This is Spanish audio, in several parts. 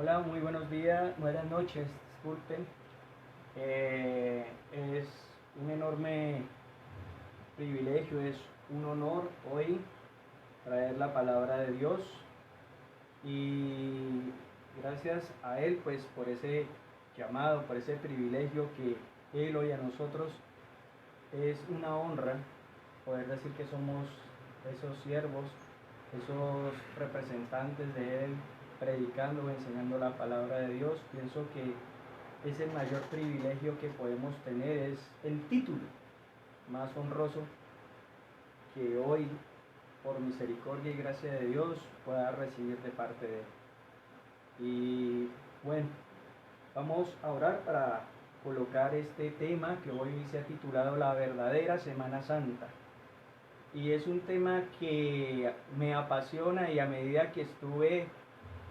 Hola, muy buenos días, buenas noches, disculpen. Es un enorme privilegio, es un honor hoy traer la palabra de Dios y gracias a Él pues por ese llamado, por ese privilegio que Él hoy a nosotros es una honra poder decir que somos esos siervos, esos representantes de Él predicando o enseñando la palabra de Dios. Pienso que es el mayor privilegio que podemos tener, es el título más honroso que hoy, por misericordia y gracia de Dios, pueda recibir de parte de Él. Y bueno, vamos a orar para colocar este tema que hoy se ha titulado La verdadera Semana Santa. Y es un tema que me apasiona y a medida que estuve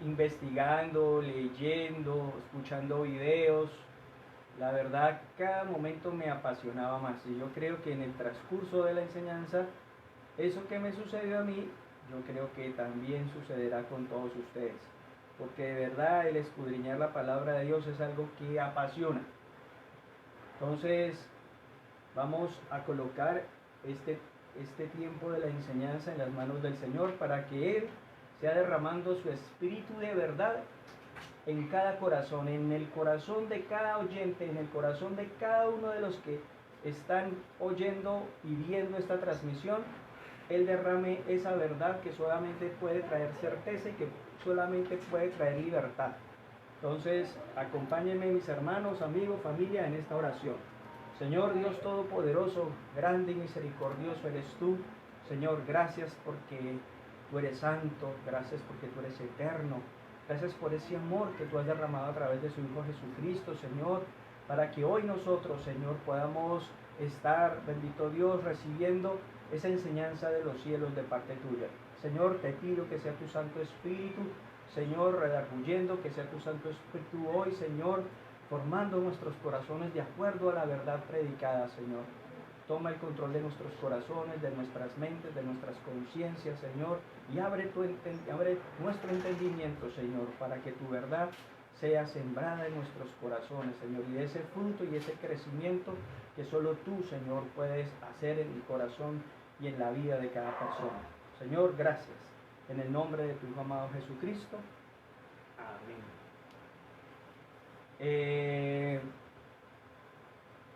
investigando, leyendo, escuchando videos, la verdad cada momento me apasionaba más. Y yo creo que en el transcurso de la enseñanza, eso que me sucedió a mí, yo creo que también sucederá con todos ustedes. Porque de verdad el escudriñar la palabra de Dios es algo que apasiona. Entonces vamos a colocar este tiempo de la enseñanza en las manos del Señor para que Él sea derramando su espíritu de verdad en cada corazón, en el corazón de cada oyente, en el corazón de cada uno de los que están oyendo y viendo esta transmisión. Él derrame esa verdad que solamente puede traer certeza y que solamente puede traer libertad. Entonces, acompáñenme mis hermanos, amigos, familia en esta oración. Señor Dios Todopoderoso, grande y misericordioso eres tú. Señor, gracias porque tú eres santo, gracias porque tú eres eterno. Gracias por ese amor que tú has derramado a través de su Hijo Jesucristo, Señor, para que hoy nosotros, Señor, podamos estar, bendito Dios, recibiendo esa enseñanza de los cielos de parte tuya. Señor, te pido que sea tu Santo Espíritu, Señor, redarguyendo, que sea tu Santo Espíritu hoy, Señor, formando nuestros corazones de acuerdo a la verdad predicada, Señor. Toma el control de nuestros corazones, de nuestras mentes, de nuestras conciencias, Señor, y abre nuestro entendimiento, Señor, para que tu verdad sea sembrada en nuestros corazones, Señor, y ese fruto y ese crecimiento que solo tú, Señor, puedes hacer en el corazón y en la vida de cada persona. Señor, gracias. En el nombre de tu Hijo amado Jesucristo. Amén.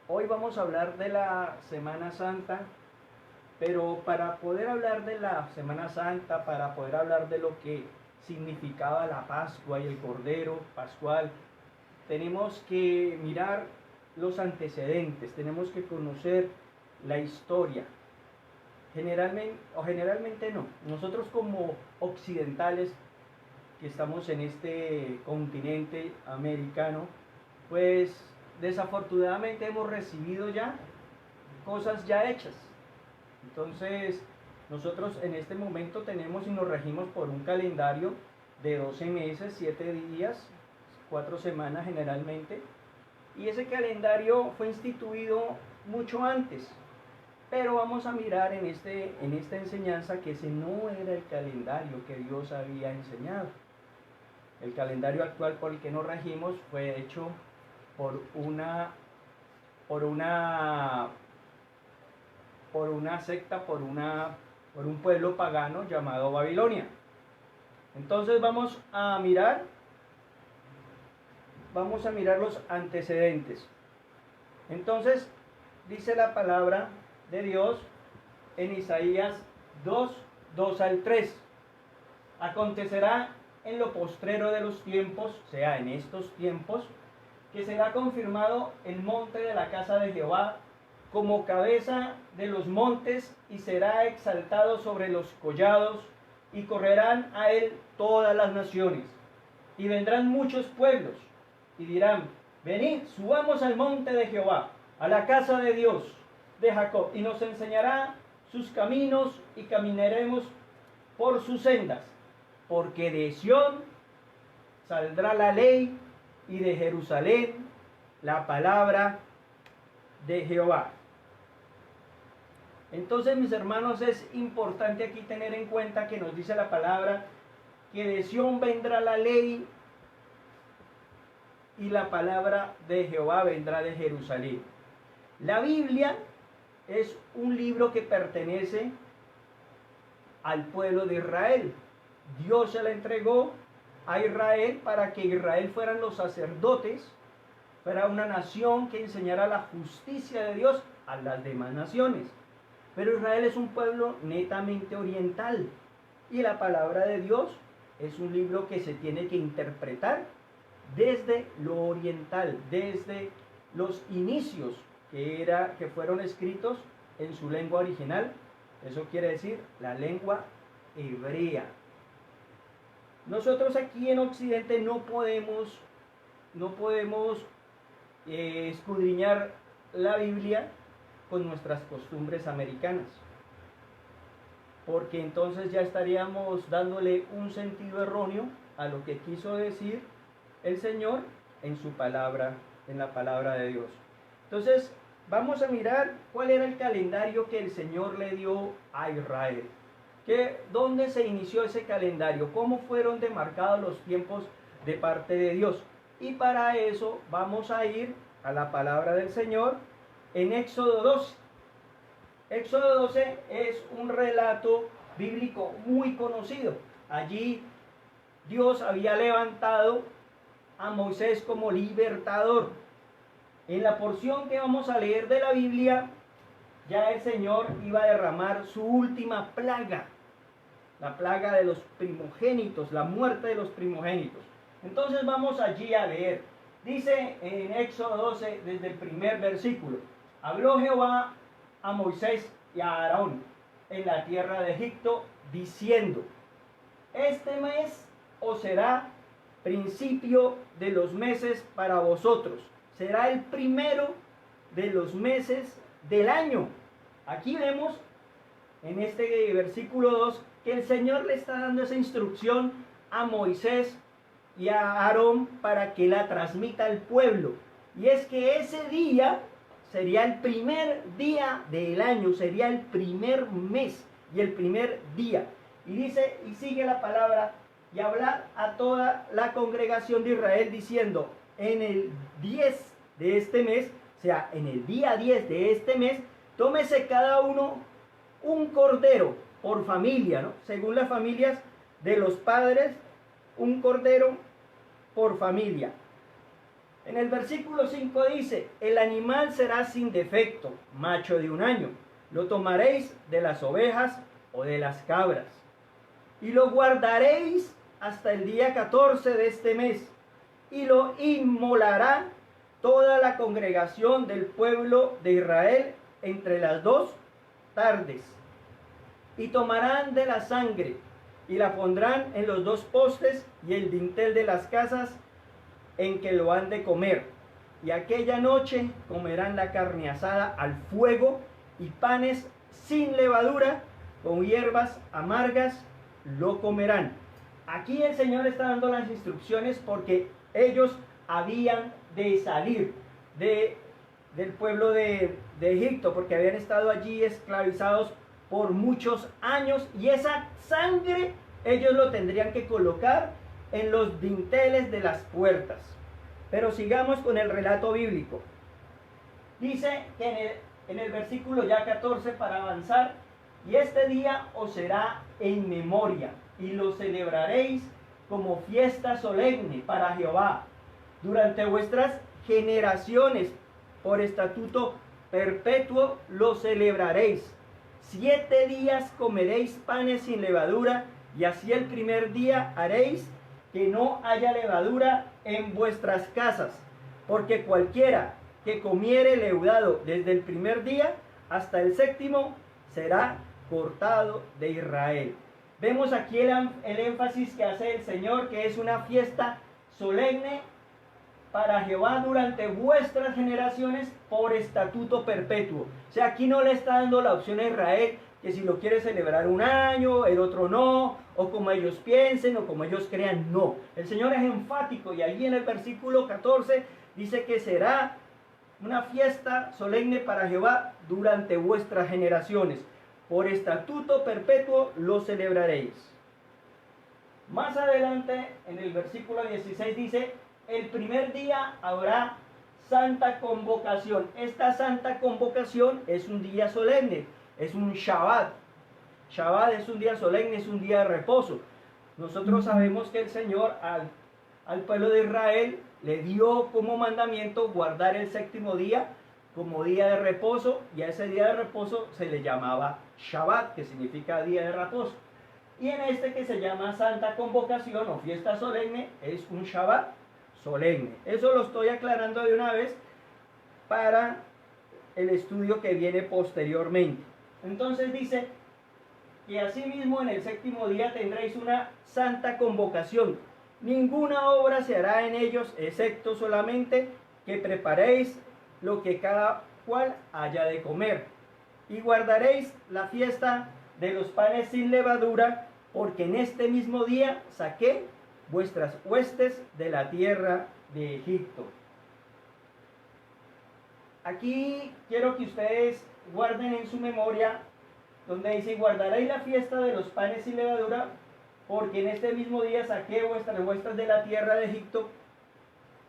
Hoy vamos a hablar de la Semana Santa, pero para poder hablar de la Semana Santa, para poder hablar de lo que significaba la Pascua y el Cordero Pascual, tenemos que mirar los antecedentes, tenemos que conocer la historia. Generalmente no. Nosotros como occidentales que estamos en este continente americano, pues desafortunadamente hemos recibido ya cosas ya hechas. Entonces nosotros en este momento tenemos y nos regimos por un calendario de 12 meses, 7 días, 4 semanas generalmente, y ese calendario fue instituido mucho antes. Pero vamos a mirar en esta enseñanza que ese no era el calendario que Dios había enseñado. El calendario actual por el que nos regimos fue hecho por una secta, por un pueblo pagano llamado Babilonia. Entonces vamos a mirar los antecedentes. Entonces dice la palabra de Dios en Isaías 2 al 3. Acontecerá en lo postrero de los tiempos, o sea, en estos tiempos, que será confirmado el monte de la casa de Jehová como cabeza de los montes y será exaltado sobre los collados y correrán a él todas las naciones. Y vendrán muchos pueblos y dirán, venid, subamos al monte de Jehová, a la casa de Dios de Jacob, y nos enseñará sus caminos y caminaremos por sus sendas. Porque de Sión saldrá la ley y de Jerusalén la palabra de Jehová. Entonces, mis hermanos, es importante aquí tener en cuenta que nos dice la palabra que de Sión vendrá la ley y la palabra de Jehová vendrá de Jerusalén. La Biblia es un libro que pertenece al pueblo de Israel. Dios se la entregó a Israel para que Israel fueran los sacerdotes, fuera una nación que enseñara la justicia de Dios a las demás naciones. Pero Israel es un pueblo netamente oriental y la palabra de Dios es un libro que se tiene que interpretar desde lo oriental, desde los inicios que fueron escritos en su lengua original. Eso quiere decir la lengua hebrea. Nosotros aquí en Occidente no podemos escudriñar la Biblia con nuestras costumbres americanas, porque entonces ya estaríamos dándole un sentido erróneo a lo que quiso decir el Señor en su palabra, en la palabra de Dios. Entonces vamos a mirar cuál era el calendario que el Señor le dio a Israel. ¿Dónde se inició ese calendario? ¿Cómo fueron demarcados los tiempos de parte de Dios? Y para eso vamos a ir a la palabra del Señor en Éxodo 12. Éxodo 12 es un relato bíblico muy conocido. Allí Dios había levantado a Moisés como libertador. En la porción que vamos a leer de la Biblia, ya el Señor iba a derramar su última plaga, la plaga de los primogénitos, la muerte de los primogénitos. Entonces vamos allí a leer. Dice en Éxodo 12, desde el primer versículo: habló Jehová a Moisés y a Aarón en la tierra de Egipto, diciendo: este mes os será principio de los meses para vosotros, será el primero de los meses del año. Aquí vemos en este versículo 2 que el Señor le está dando esa instrucción a Moisés y a Aarón para que la transmita al pueblo. Y es que ese día sería el primer día del año, sería el primer mes y el primer día. Y dice, y sigue la palabra: y hablar a toda la congregación de Israel diciendo: en el 10 de este mes, o sea, en el día 10 de este mes, tómese cada uno un cordero por familia, ¿no? Según las familias de los padres, un cordero por familia. En el versículo 5 dice: el animal será sin defecto, macho de un año. Lo tomaréis de las ovejas o de las cabras, y lo guardaréis hasta el día 14 de este mes, y lo inmolará toda la congregación del pueblo de Israel entre las 2 tardes. Y tomarán de la sangre y la pondrán en los 2 postes y el dintel de las casas en que lo han de comer. Y aquella noche comerán la carne asada al fuego y panes sin levadura, con hierbas amargas lo comerán. Aquí el Señor está dando las instrucciones porque ellos habían de salir del pueblo de Egipto, porque habían estado allí esclavizados por muchos años, y esa sangre ellos lo tendrían que colocar en los dinteles de las puertas. Pero sigamos con el relato bíblico. Dice que en el versículo ya 14, para avanzar: y este día os será en memoria, y lo celebraréis como fiesta solemne para Jehová durante vuestras generaciones, por estatuto perpetuo lo celebraréis. 7 días comeréis panes sin levadura, y así el primer día haréis que no haya levadura en vuestras casas, porque cualquiera que comiere leudado desde el primer día hasta el 7º será cortado de Israel. Vemos aquí el énfasis que hace el Señor, que es una fiesta solemne para Jehová durante vuestras generaciones por estatuto perpetuo. O sea, aquí no le está dando la opción a Israel que si lo quiere celebrar un año, el otro no, o como ellos piensen, o como ellos crean, no. El Señor es enfático, y allí en el versículo 14 dice que será una fiesta solemne para Jehová durante vuestras generaciones. Por estatuto perpetuo lo celebraréis. Más adelante, en el versículo 16 dice: el primer día habrá santa convocación. Esta santa convocación es un día solemne, es un Shabbat. Shabbat es un día solemne, es un día de reposo. Nosotros sabemos que el Señor al pueblo de Israel le dio como mandamiento guardar el séptimo día como día de reposo, y a ese día de reposo se le llamaba Shabbat, que significa día de reposo. Y en este, que se llama Santa Convocación o fiesta solemne, es un Shabbat solemne. Eso lo estoy aclarando de una vez para el estudio que viene posteriormente. Entonces dice que asimismo en el séptimo día tendréis una santa convocación. Ninguna obra se hará en ellos, excepto solamente que preparéis lo que cada cual haya de comer. Y guardaréis la fiesta de los panes sin levadura, porque en este mismo día saqué vuestras huestes de la tierra de Egipto. Aquí quiero que ustedes guarden en su memoria donde dice: guardaréis la fiesta de los panes sin levadura, porque en este mismo día saqué vuestras huestes de la tierra de Egipto,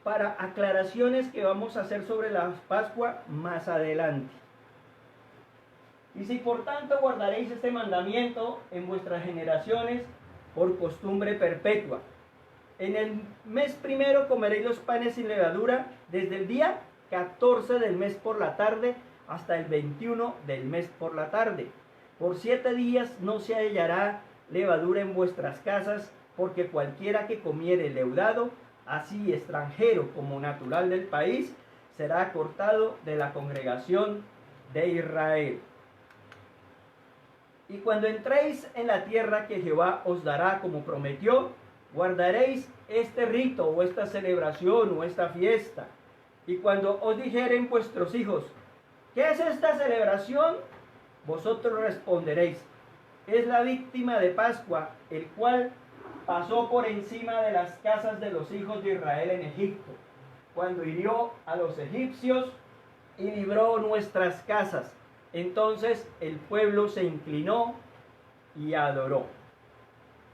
para aclaraciones que vamos a hacer sobre la Pascua más adelante. Y si por tanto guardaréis este mandamiento en vuestras generaciones por costumbre perpetua. En el mes primero comeréis los panes sin levadura, desde el día 14 del mes por la tarde hasta el 21 del mes por la tarde. Por 7 días no se hallará levadura en vuestras casas, porque cualquiera que comiere leudado, así extranjero como natural del país, será cortado de la congregación de Israel. Y cuando entréis en la tierra que Jehová os dará como prometió, guardaréis este rito o esta celebración o esta fiesta. Y cuando os dijeren vuestros hijos: ¿qué es esta celebración?, vosotros responderéis: es la víctima de Pascua, el cual pasó por encima de las casas de los hijos de Israel en Egipto, cuando hirió a los egipcios y libró nuestras casas. Entonces el pueblo se inclinó y adoró.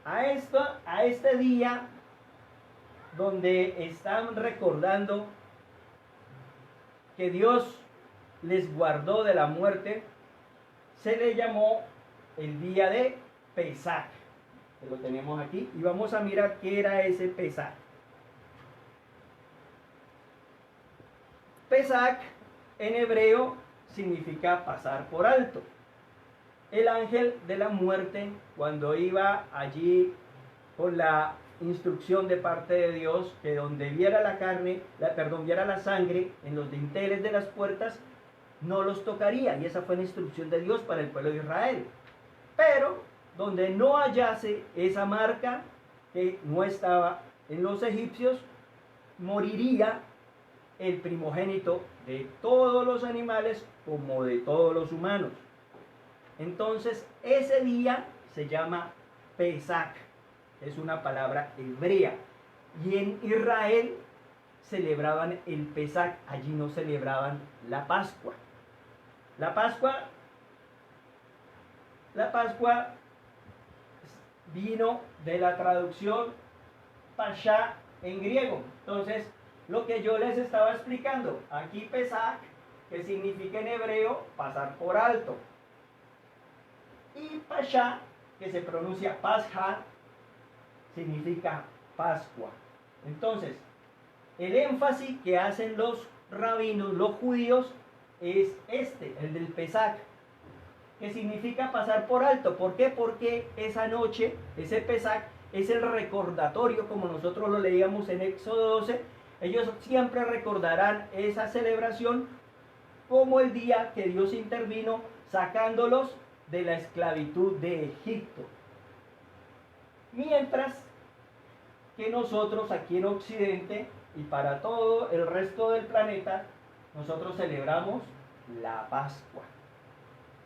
A este día donde están recordando que Dios les guardó de la muerte, se le llamó el día de Pesach, que lo tenemos aquí, y vamos a mirar qué era ese Pesach. Pesach en hebreo significa pasar por alto. El ángel de la muerte, cuando iba allí con la instrucción de parte de Dios, que donde viera viera la sangre en los dinteles de las puertas, no los tocaría, y esa fue la instrucción de Dios para el pueblo de Israel. Pero donde no hallase esa marca que no estaba en los egipcios, moriría el primogénito de todos los animales como de todos los humanos. Entonces ese día se llama Pesach, es una palabra hebrea, y en Israel celebraban el Pesach, allí no celebraban la Pascua. La Pascua vino de la traducción Pasha en griego. Entonces, lo que yo les estaba explicando, aquí Pesach, que significa en hebreo pasar por alto, y Pasha, que se pronuncia Pascha, significa Pascua. Entonces, el énfasis que hacen los rabinos, los judíos, es el del Pesach, que significa pasar por alto. ¿Por qué? Porque esa noche, ese Pesach, es el recordatorio, como nosotros lo leíamos en Éxodo 12, ellos siempre recordarán esa celebración como el día que Dios intervino sacándolos de la esclavitud de Egipto. Mientras que nosotros aquí en Occidente y para todo el resto del planeta, nosotros celebramos la Pascua,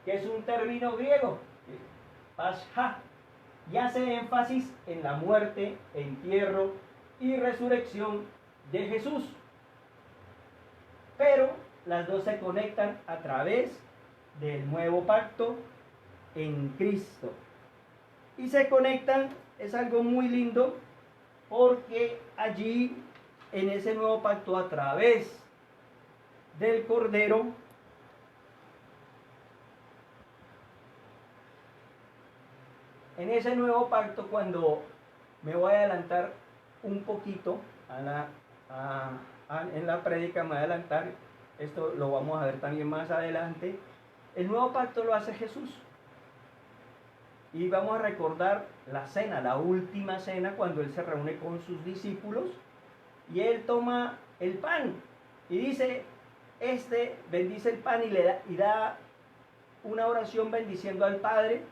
que es un término griego, Pascha, y hace énfasis en la muerte, entierro y resurrección de Jesús. Pero las dos se conectan a través del nuevo pacto en Cristo. Y se conectan, es algo muy lindo, porque allí en ese nuevo pacto a través del Cordero, en ese nuevo pacto, cuando me voy a adelantar un poquito en la prédica, me voy a adelantar, esto lo vamos a ver también más adelante, el nuevo pacto lo hace Jesús. Y vamos a recordar la cena, la última cena, cuando Él se reúne con sus discípulos y Él toma el pan y dice, bendice el pan y da una oración bendiciendo al Padre,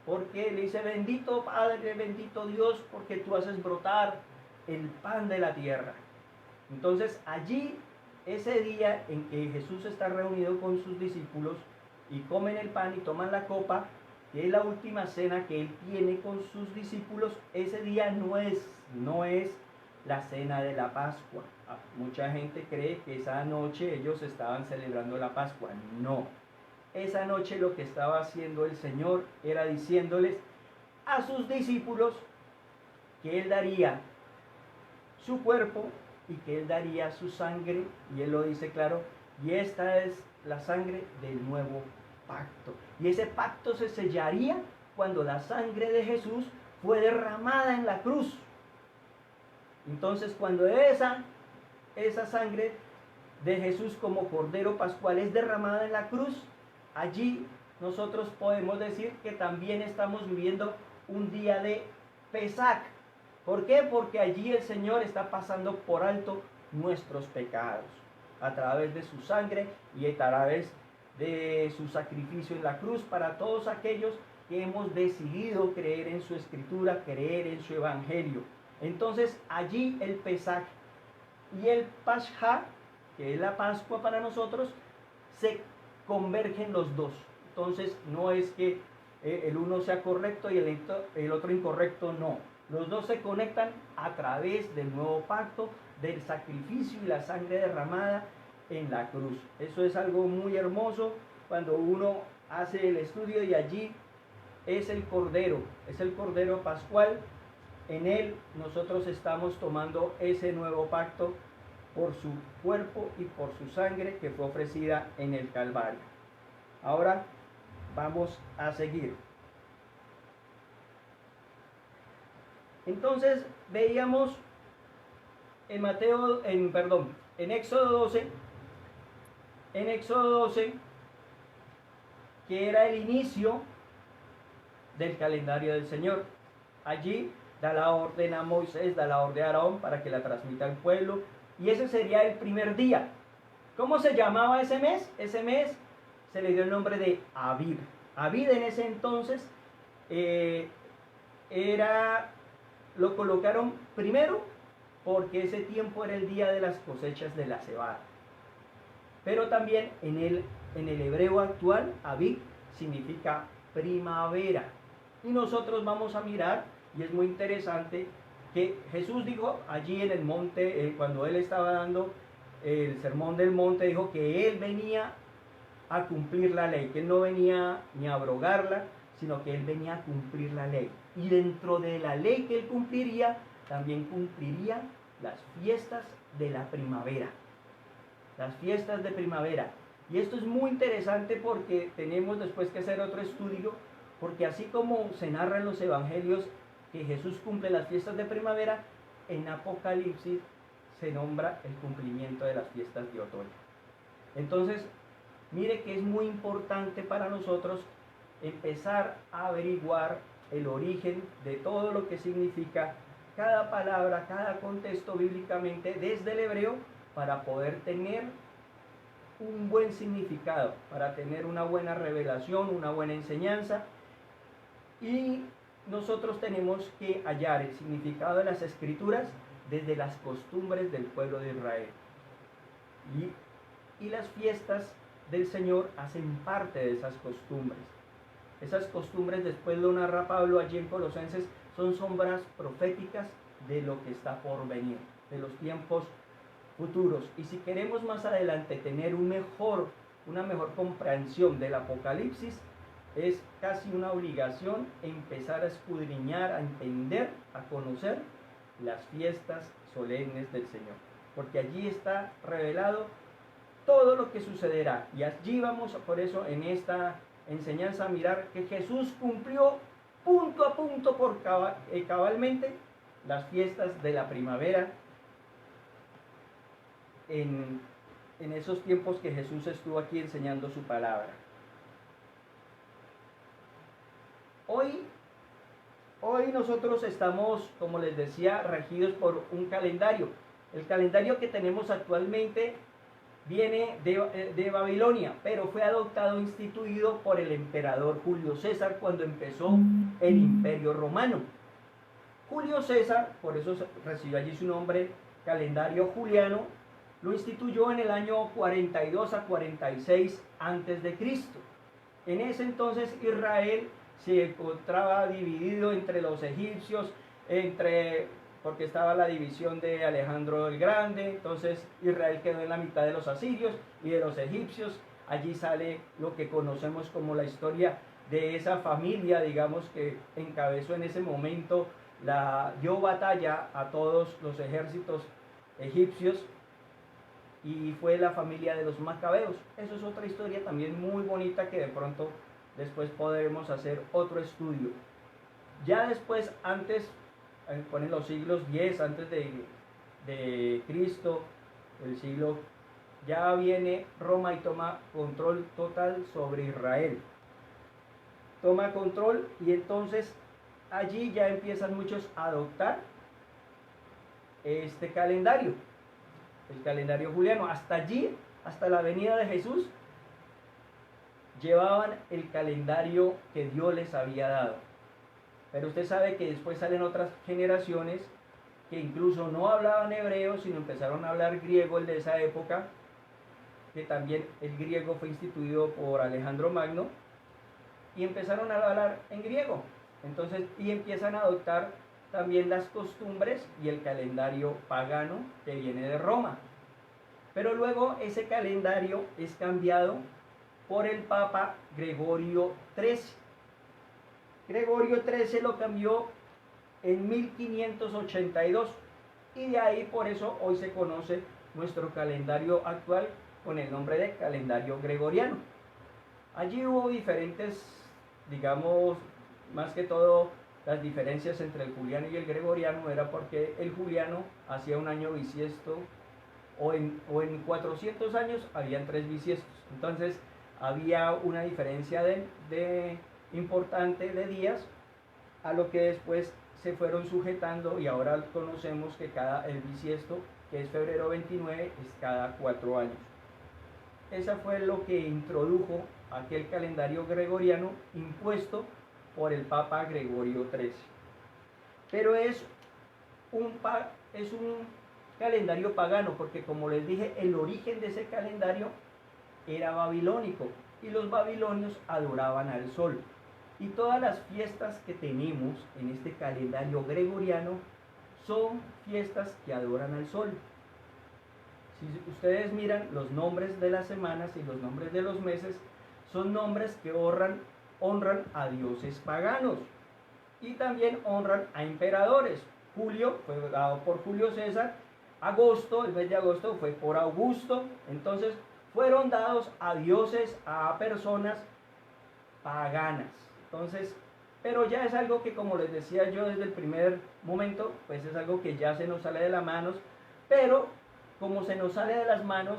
porque le dice, bendito Padre, bendito Dios, porque tú haces brotar el pan de la tierra. Entonces allí, ese día en que Jesús está reunido con sus discípulos y comen el pan y toman la copa, que es la última cena que Él tiene con sus discípulos, ese día no es la cena de la Pascua. Mucha gente cree que esa noche ellos estaban celebrando la Pascua. No. Esa noche lo que estaba haciendo el Señor era diciéndoles a sus discípulos que Él daría su cuerpo y que Él daría su sangre, y Él lo dice claro, y esta es la sangre del nuevo pacto. Y ese pacto se sellaría cuando la sangre de Jesús fue derramada en la cruz. Entonces, cuando esa sangre de Jesús como Cordero Pascual es derramada en la cruz, allí nosotros podemos decir que también estamos viviendo un día de Pesaj. ¿Por qué? Porque allí el Señor está pasando por alto nuestros pecados a través de su sangre y a través de su sacrificio en la cruz para todos aquellos que hemos decidido creer en su escritura, creer en su evangelio. Entonces allí el Pesaj y el Pascha, que es la Pascua para nosotros, se convergen los dos. Entonces no es que el uno sea correcto y el otro incorrecto, no. Los dos se conectan a través del nuevo pacto, del sacrificio y la sangre derramada en la cruz. Eso es algo muy hermoso cuando uno hace el estudio, y allí es el Cordero Pascual. En Él nosotros estamos tomando ese nuevo pacto por su cuerpo y por su sangre que fue ofrecida en el Calvario. Ahora vamos a seguir. Entonces veíamos en Éxodo 12, que era el inicio del calendario del Señor. Allí da la orden a Moisés, da la orden a Aarón para que la transmita al pueblo, y ese sería el primer día. ¿Cómo se llamaba ese mes? Ese mes se le dio el nombre de Abib. Abib en ese entonces lo colocaron primero porque ese tiempo era el día de las cosechas de la cebada. Pero también en el hebreo actual, Abib significa primavera. Y nosotros vamos a mirar, y es muy interesante, que Jesús dijo allí en el monte, cuando Él estaba dando el sermón del monte, dijo que Él venía a cumplir la ley, que Él no venía ni a abrogarla, sino que Él venía a cumplir la ley. Y dentro de la ley que Él cumpliría, también cumpliría las fiestas de la primavera. Las fiestas de primavera. Y esto es muy interesante porque tenemos después que hacer otro estudio, porque así como se narra en los evangelios que Jesús cumple las fiestas de primavera, en Apocalipsis se nombra el cumplimiento de las fiestas de otoño. Entonces, mire que es muy importante para nosotros empezar a averiguar el origen de todo lo que significa cada palabra, cada contexto bíblicamente desde el hebreo, para poder tener un buen significado, para tener una buena revelación, una buena enseñanza. Y nosotros tenemos que hallar el significado de las escrituras desde las costumbres del pueblo de Israel. Y las fiestas del Señor hacen parte de esas costumbres. Esas costumbres, después lo narra Pablo allí en Colosenses, son sombras proféticas de lo que está por venir, de los tiempos futuros. Y si queremos más adelante tener una mejor comprensión del Apocalipsis, es casi una obligación empezar a escudriñar, a entender, a conocer las fiestas solemnes del Señor. porque allí está revelado todo lo que sucederá. Y allí vamos, por eso, en esta enseñanza a mirar que Jesús cumplió punto a punto cabalmente las fiestas de la primavera en esos tiempos que Jesús estuvo aquí enseñando su palabra. Hoy nosotros estamos, como les decía, regidos por un calendario. El calendario que tenemos actualmente viene de Babilonia, pero fue adoptado, instituido por el emperador Julio César cuando empezó el Imperio Romano. Julio César, por eso recibió allí su nombre, calendario juliano, lo instituyó en el año 42 a 46 a.C. En ese entonces Israel se encontraba dividido entre los egipcios, porque estaba la división de Alejandro el Grande, entonces Israel quedó en la mitad de los asirios y de los egipcios. Allí sale lo que conocemos como la historia de esa familia, digamos, que encabezó en ese momento, dio batalla a todos los ejércitos egipcios, y fue la familia de los macabeos. Eso es otra historia también muy bonita que de pronto después podremos hacer otro estudio. Ya después, ponen los siglos 10 antes de Cristo, el siglo, ya viene Roma y toma control total sobre Israel. Toma control y entonces allí ya empiezan muchos a adoptar este calendario, el calendario juliano. Hasta allí, hasta la venida de Jesús, llevaban el calendario que Dios les había dado. Pero usted sabe que después salen otras generaciones que incluso no hablaban hebreo, sino empezaron a hablar griego, el de esa época, que también el griego fue instituido por Alejandro Magno, y empezaron a hablar en griego. Entonces, y empiezan a adoptar también las costumbres y el calendario pagano que viene de Roma. Pero luego ese calendario es cambiado por el Papa Gregorio XIII. Gregorio XIII lo cambió en 1582 y de ahí por eso hoy se conoce nuestro calendario actual con el nombre de calendario gregoriano. Allí hubo diferentes, digamos, más que todo las diferencias entre el juliano y el gregoriano era porque el juliano hacía un año bisiesto, o en 400 años habían 3 bisiestos. Entonces había una diferencia importante de días, a lo que después se fueron sujetando y ahora conocemos que el bisiesto, que es febrero 29, es cada 4 años. Esa fue lo que introdujo aquel calendario gregoriano impuesto por el Papa Gregorio XIII. Pero es un calendario pagano, porque como les dije, el origen de ese calendario era babilónico y los babilonios adoraban al sol. Y todas las fiestas que tenemos en este calendario gregoriano son fiestas que adoran al sol. Si ustedes miran los nombres de las semanas y los nombres de los meses, son nombres que honran a dioses paganos y también honran a emperadores. Julio fue dado por Julio César, agosto, el mes de agosto fue por Augusto. Entonces fueron dados a dioses, a personas paganas. Entonces, pero ya es algo que, como les decía yo desde el primer momento, pues es algo que ya se nos sale de las manos, pero como se nos sale de las manos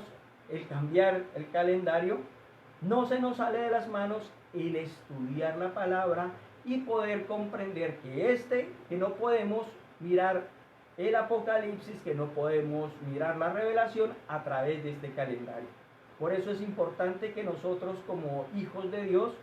el cambiar el calendario, no se nos sale de las manos el estudiar la palabra y poder comprender que no podemos mirar el Apocalipsis, que no podemos mirar la revelación a través de este calendario. Por eso es importante que nosotros, como hijos de Dios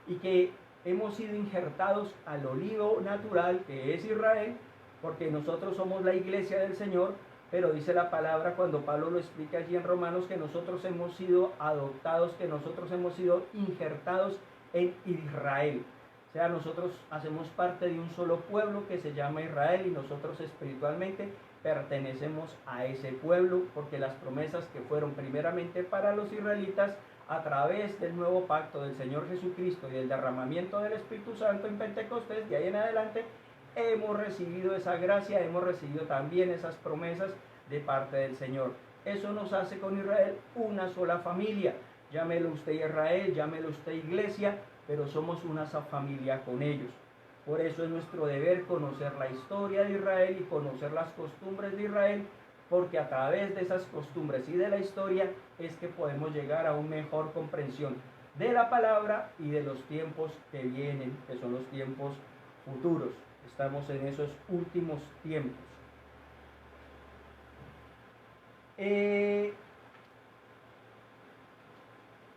y que hemos sido injertados al olivo natural que es Israel, porque nosotros somos la iglesia del Señor, pero dice la palabra cuando Pablo lo explica allí en Romanos que nosotros hemos sido adoptados, que nosotros hemos sido injertados en Israel. O sea, nosotros hacemos parte de un solo pueblo que se llama Israel y nosotros espiritualmente pertenecemos a ese pueblo, porque las promesas que fueron primeramente para los israelitas a través del nuevo pacto del Señor Jesucristo y del derramamiento del Espíritu Santo en Pentecostés, de ahí en adelante hemos recibido esa gracia, hemos recibido también esas promesas de parte del Señor. Eso nos hace con Israel una sola familia. Llámelo usted Israel, llámelo usted iglesia, pero somos una familia con ellos. Por eso es nuestro deber conocer la historia de Israel y conocer las costumbres de Israel, porque a través de esas costumbres y de la historia es que podemos llegar a una mejor comprensión de la palabra y de los tiempos que vienen, que son los tiempos futuros. Estamos en esos últimos tiempos.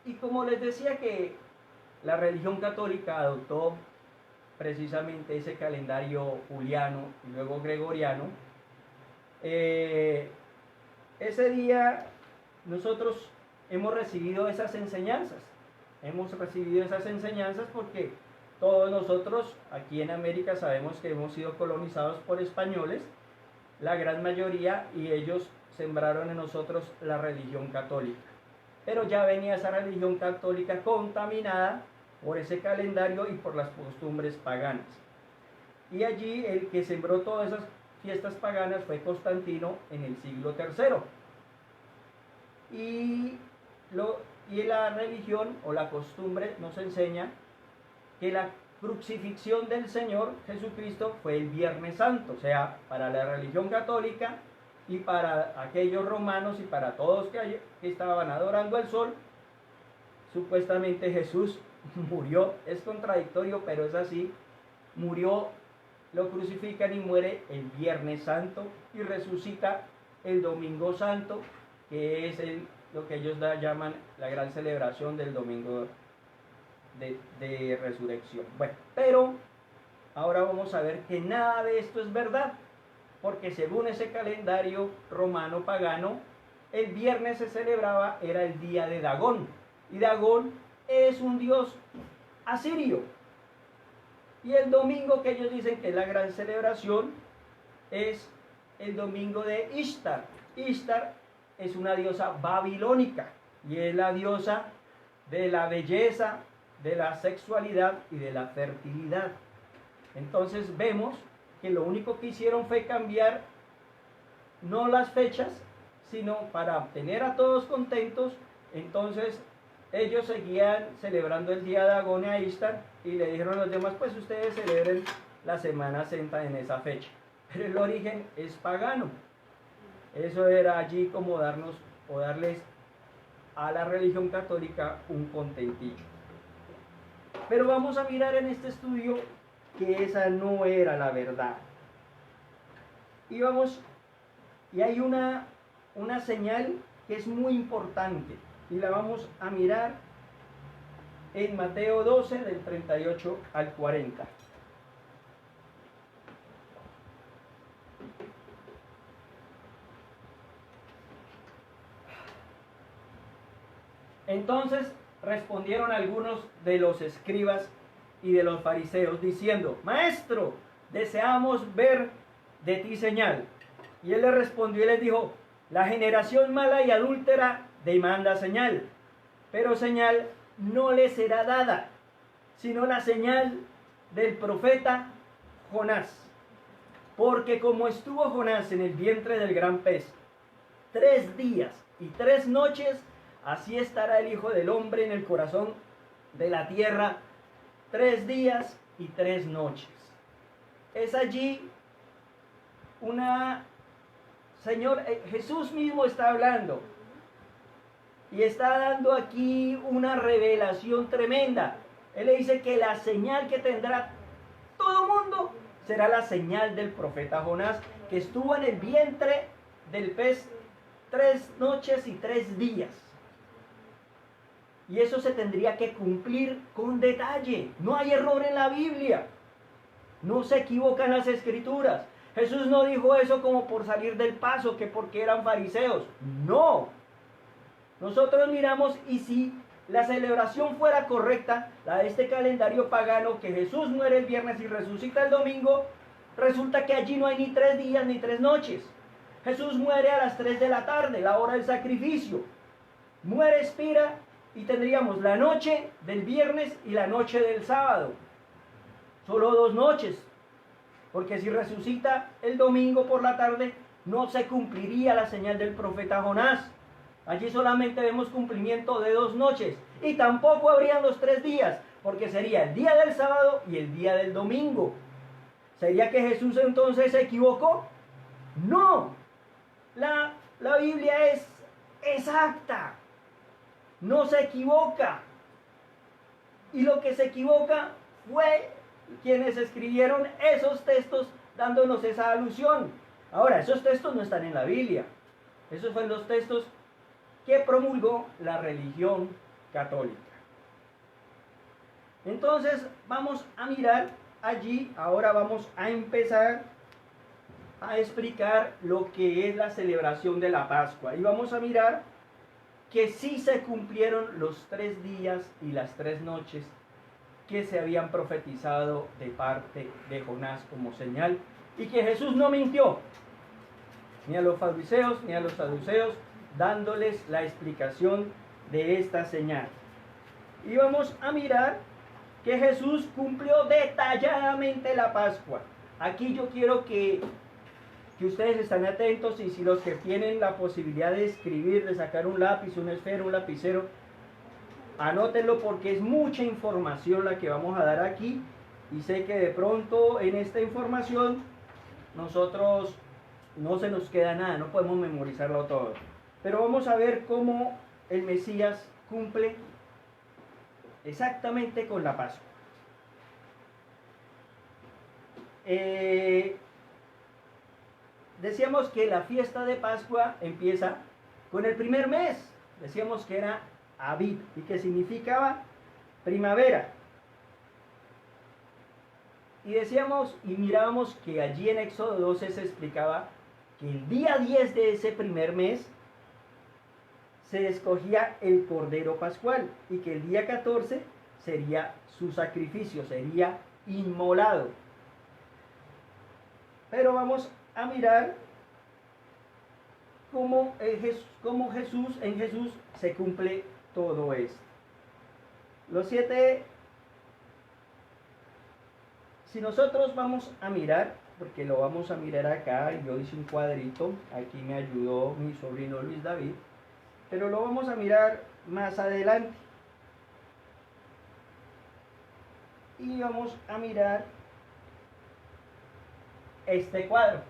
Y como les decía que la religión católica adoptó precisamente ese calendario juliano y luego gregoriano, ese día nosotros hemos recibido esas enseñanzas. Hemos recibido esas enseñanzas porque todos nosotros aquí en América sabemos que hemos sido colonizados por españoles, la gran mayoría, y ellos sembraron en nosotros la religión católica. Pero ya venía esa religión católica contaminada por ese calendario y por las costumbres paganas. Y allí el que sembró todas esas fiestas paganas fue Constantino en el siglo III. Y la religión o la costumbre nos enseña que la crucifixión del Señor Jesucristo fue el Viernes Santo. O sea, para la religión católica y para aquellos romanos y para todos que estaban adorando al sol, supuestamente Jesús murió. Es contradictorio, pero es así. Murió, lo crucifican y muere el Viernes Santo y resucita el Domingo Santo, que es lo que ellos llaman la gran celebración del Domingo de Resurrección. Bueno, pero ahora vamos a ver que nada de esto es verdad, porque según ese calendario romano pagano, el viernes se celebraba, era el día de Dagón, y Dagón es un dios asirio. Y el domingo que ellos dicen que es la gran celebración es el domingo de Ishtar. Ishtar es una diosa babilónica y es la diosa de la belleza, de la sexualidad y de la fertilidad. Entonces vemos que lo único que hicieron fue cambiar no las fechas, sino para tener a todos contentos. Entonces ellos seguían celebrando el día de Dagón a Ishtar y le dijeron a los demás, pues ustedes celebren la Semana Santa en esa fecha. Pero el origen es pagano. Eso era allí como darnos o darles a la religión católica un contentillo. Pero vamos a mirar en este estudio que esa no era la verdad. Y hay una señal que es muy importante y la vamos a mirar en Mateo 12 del 38 al 40. Entonces respondieron algunos de los escribas y de los fariseos diciendo, Maestro, deseamos ver de ti señal. Y él les respondió y les dijo, la generación mala y adúltera demanda señal, pero señal no le será dada, sino la señal del profeta Jonás. Porque como estuvo Jonás en el vientre del gran pez 3 días y 3 noches, así estará el Hijo del Hombre en el corazón de la tierra 3 días y 3 noches. Es allí Jesús mismo está hablando y está dando aquí una revelación tremenda. Él le dice que la señal que tendrá todo mundo será la señal del profeta Jonás, que estuvo en el vientre del pez 3 noches y 3 días. Y eso se tendría que cumplir con detalle. No hay error en la Biblia. No se equivocan las escrituras. Jesús no dijo eso como por salir del paso, que porque eran fariseos. No. Nosotros miramos y si la celebración fuera correcta, la de este calendario pagano, que Jesús muere el viernes y resucita el domingo, resulta que allí no hay ni 3 días ni 3 noches. Jesús muere a las 3 de la tarde, la hora del sacrificio. Muere, expira, y tendríamos la noche del viernes y la noche del sábado. Solo 2 noches. Porque si resucita el domingo por la tarde, no se cumpliría la señal del profeta Jonás. Allí solamente vemos cumplimiento de 2 noches. Y tampoco habrían los 3 días, porque sería el día del sábado y el día del domingo. ¿Sería que Jesús entonces se equivocó? No. La Biblia es exacta. No se equivoca. Y lo que se equivoca fue quienes escribieron esos textos dándonos esa alusión. Ahora, esos textos no están en la Biblia. Esos fueron los textos que promulgó la religión católica. Entonces, vamos a mirar allí, ahora vamos a empezar a explicar lo que es la celebración de la Pascua. Y vamos a mirar que sí se cumplieron los 3 días y las 3 noches que se habían profetizado de parte de Jonás como señal, y que Jesús no mintió, ni a los fariseos ni a los saduceos, dándoles la explicación de esta señal. Y vamos a mirar que Jesús cumplió detalladamente la Pascua. Aquí yo quiero que ustedes estén atentos, y si los que tienen la posibilidad de escribir, de sacar un lápiz, una esfera, un lapicero, anótenlo, porque es mucha información la que vamos a dar aquí, y sé que de pronto en esta información nosotros no se nos queda nada, no podemos memorizarlo todo, pero vamos a ver cómo el Mesías cumple exactamente con la Pascua. Decíamos que la fiesta de Pascua empieza con el primer mes. Decíamos que era Abib, y que significaba primavera. Y decíamos y mirábamos que allí en Éxodo 12 se explicaba que el día 10 de ese primer mes se escogía el Cordero Pascual, y que el día 14 sería su sacrificio, sería inmolado. Pero vamos a mirar cómo en Jesús se cumple todo esto. Los 7, si nosotros vamos a mirar, porque lo vamos a mirar acá, y yo hice un cuadrito, aquí me ayudó mi sobrino Luis David, pero lo vamos a mirar más adelante. Y vamos a mirar este cuadro.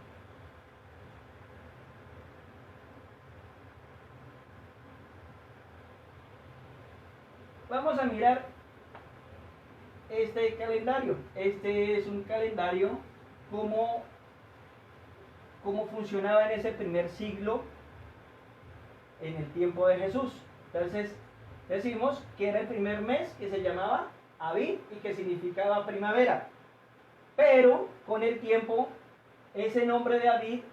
Vamos a mirar este calendario. Este es un calendario como funcionaba en ese primer siglo, en el tiempo de Jesús. Entonces decimos que era el primer mes, que se llamaba Abib, y que significaba primavera. Pero con el tiempo ese nombre de Abib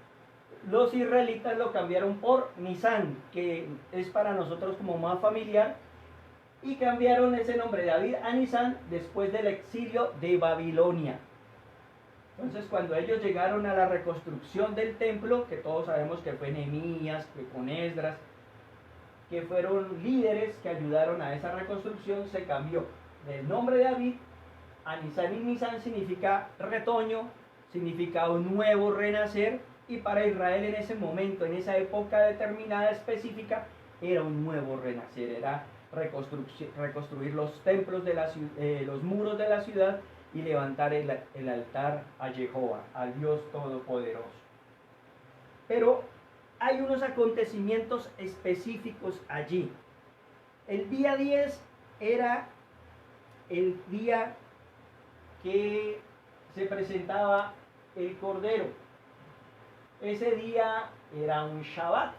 los israelitas lo cambiaron por Nisán, que es para nosotros como más familiar, y cambiaron ese nombre de Abib a Nisán después del exilio de Babilonia. Entonces, cuando ellos llegaron a la reconstrucción del templo, que todos sabemos que fue Nehemías, que con Esdras, que fueron líderes que ayudaron a esa reconstrucción, se cambió del nombre de Abib a Nisán, y Nisán significa retoño, significa un nuevo renacer, y para Israel en ese momento, en esa época determinada específica, era un nuevo renacer, era reconstruir los templos de los muros de la ciudad, y levantar el altar a Jehová, al Dios Todopoderoso. Pero hay unos acontecimientos específicos allí. El día 10 era el día que se presentaba el Cordero. Ese día era un Shabbat,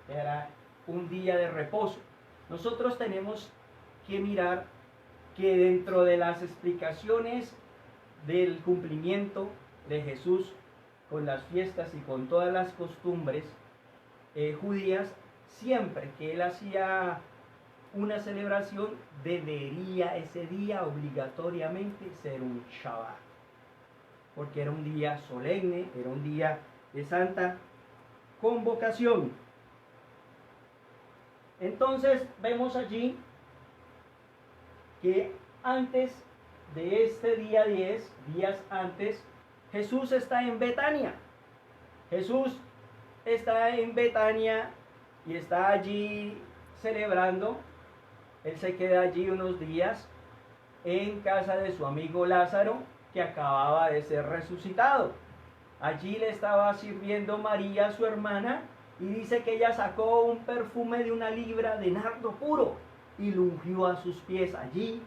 era un día de reposo. Nosotros tenemos que mirar que dentro de las explicaciones del cumplimiento de Jesús con las fiestas y con todas las costumbres judías, siempre que él hacía una celebración, debería ese día obligatoriamente ser un Shabbat, porque era un día solemne, era un día de santa convocación. Entonces vemos allí que antes de este día 10, días antes, Jesús está en Betania. Jesús está en Betania y está allí celebrando, él se queda allí unos días en casa de su amigo Lázaro, que acababa de ser resucitado. Allí le estaba sirviendo María, su hermana, y dice que ella sacó un perfume de 1 libra de nardo puro y lo ungió a sus pies. Allí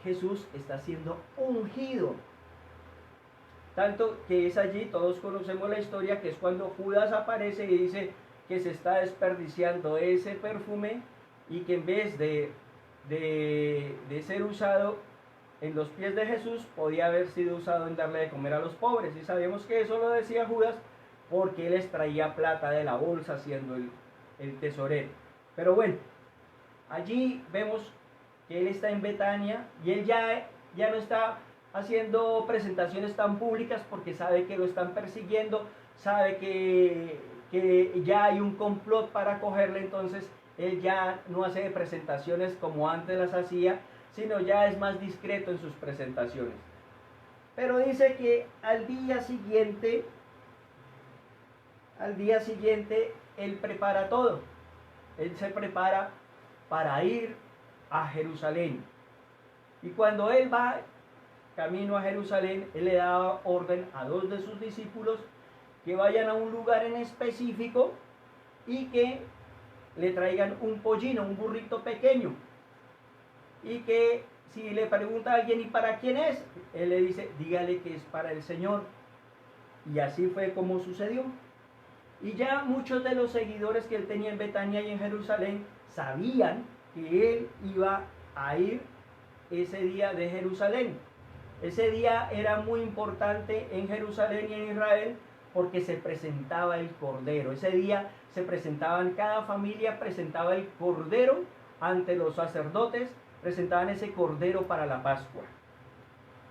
Jesús está siendo ungido. Tanto que es allí, todos conocemos la historia, que es cuando Judas aparece y dice que se está desperdiciando ese perfume y que en vez de ser usado en los pies de Jesús, podía haber sido usado en darle de comer a los pobres. Y sabemos que eso lo decía Judas porque él extraía plata de la bolsa siendo el tesorero. Pero bueno, allí vemos que él está en Betania y él ya no está haciendo presentaciones tan públicas porque sabe que lo están persiguiendo, sabe que ya hay un complot para cogerle. Entonces él ya no hace presentaciones como antes las hacía, sino ya es más discreto en sus presentaciones. Pero dice que al día siguiente él prepara todo. Él se prepara para ir a Jerusalén. Y cuando él va camino a Jerusalén, él le da orden a 2 de sus discípulos que vayan a un lugar en específico y que le traigan un pollino, un burrito pequeño. Y que si le pregunta a alguien, ¿y para quién es?, él le dice, dígale que es para el Señor. Y así fue como sucedió. Y ya muchos de los seguidores que él tenía en Betania y en Jerusalén sabían que él iba a ir ese día de Jerusalén. Ese día era muy importante en Jerusalén y en Israel porque se presentaba el Cordero. Ese día se presentaban, cada familia presentaba el Cordero ante los sacerdotes, presentaban ese Cordero para la Pascua.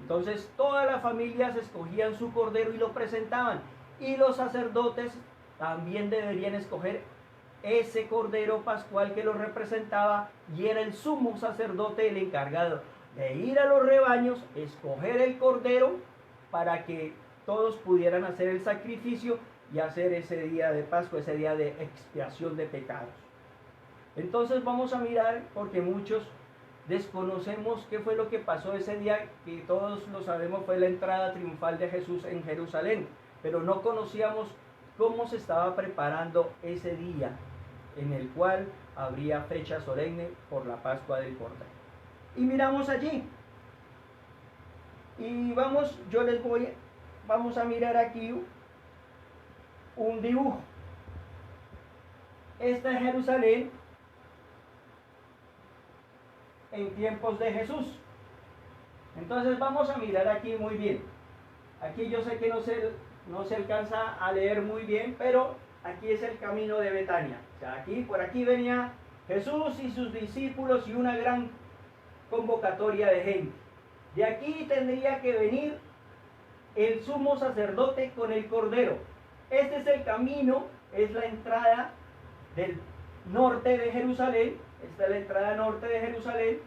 Entonces todas las familias escogían su Cordero y lo presentaban. Y los sacerdotes también deberían escoger ese Cordero pascual que lo representaba, y era el sumo sacerdote el encargado de ir a los rebaños, escoger el Cordero para que todos pudieran hacer el sacrificio y hacer ese día de Pascua, ese día de expiación de pecados. Entonces vamos a mirar, porque muchos desconocemos qué fue lo que pasó ese día, que todos lo sabemos fue la entrada triunfal de Jesús en Jerusalén, pero no conocíamos cómo se estaba preparando ese día en el cual habría fecha solemne por la Pascua del Cordero. Y miramos allí. Y vamos a mirar aquí un dibujo. Esta es Jerusalén en tiempos de Jesús. Entonces vamos a mirar aquí muy bien. Aquí yo sé que no se alcanza a leer muy bien, pero aquí es el camino de Betania. O sea, por aquí venía Jesús y sus discípulos y una gran convocatoria de gente. De aquí tendría que venir el sumo sacerdote con el Cordero. Este es el camino, es la entrada del norte de Jerusalén. Esta es la entrada norte de Jerusalén.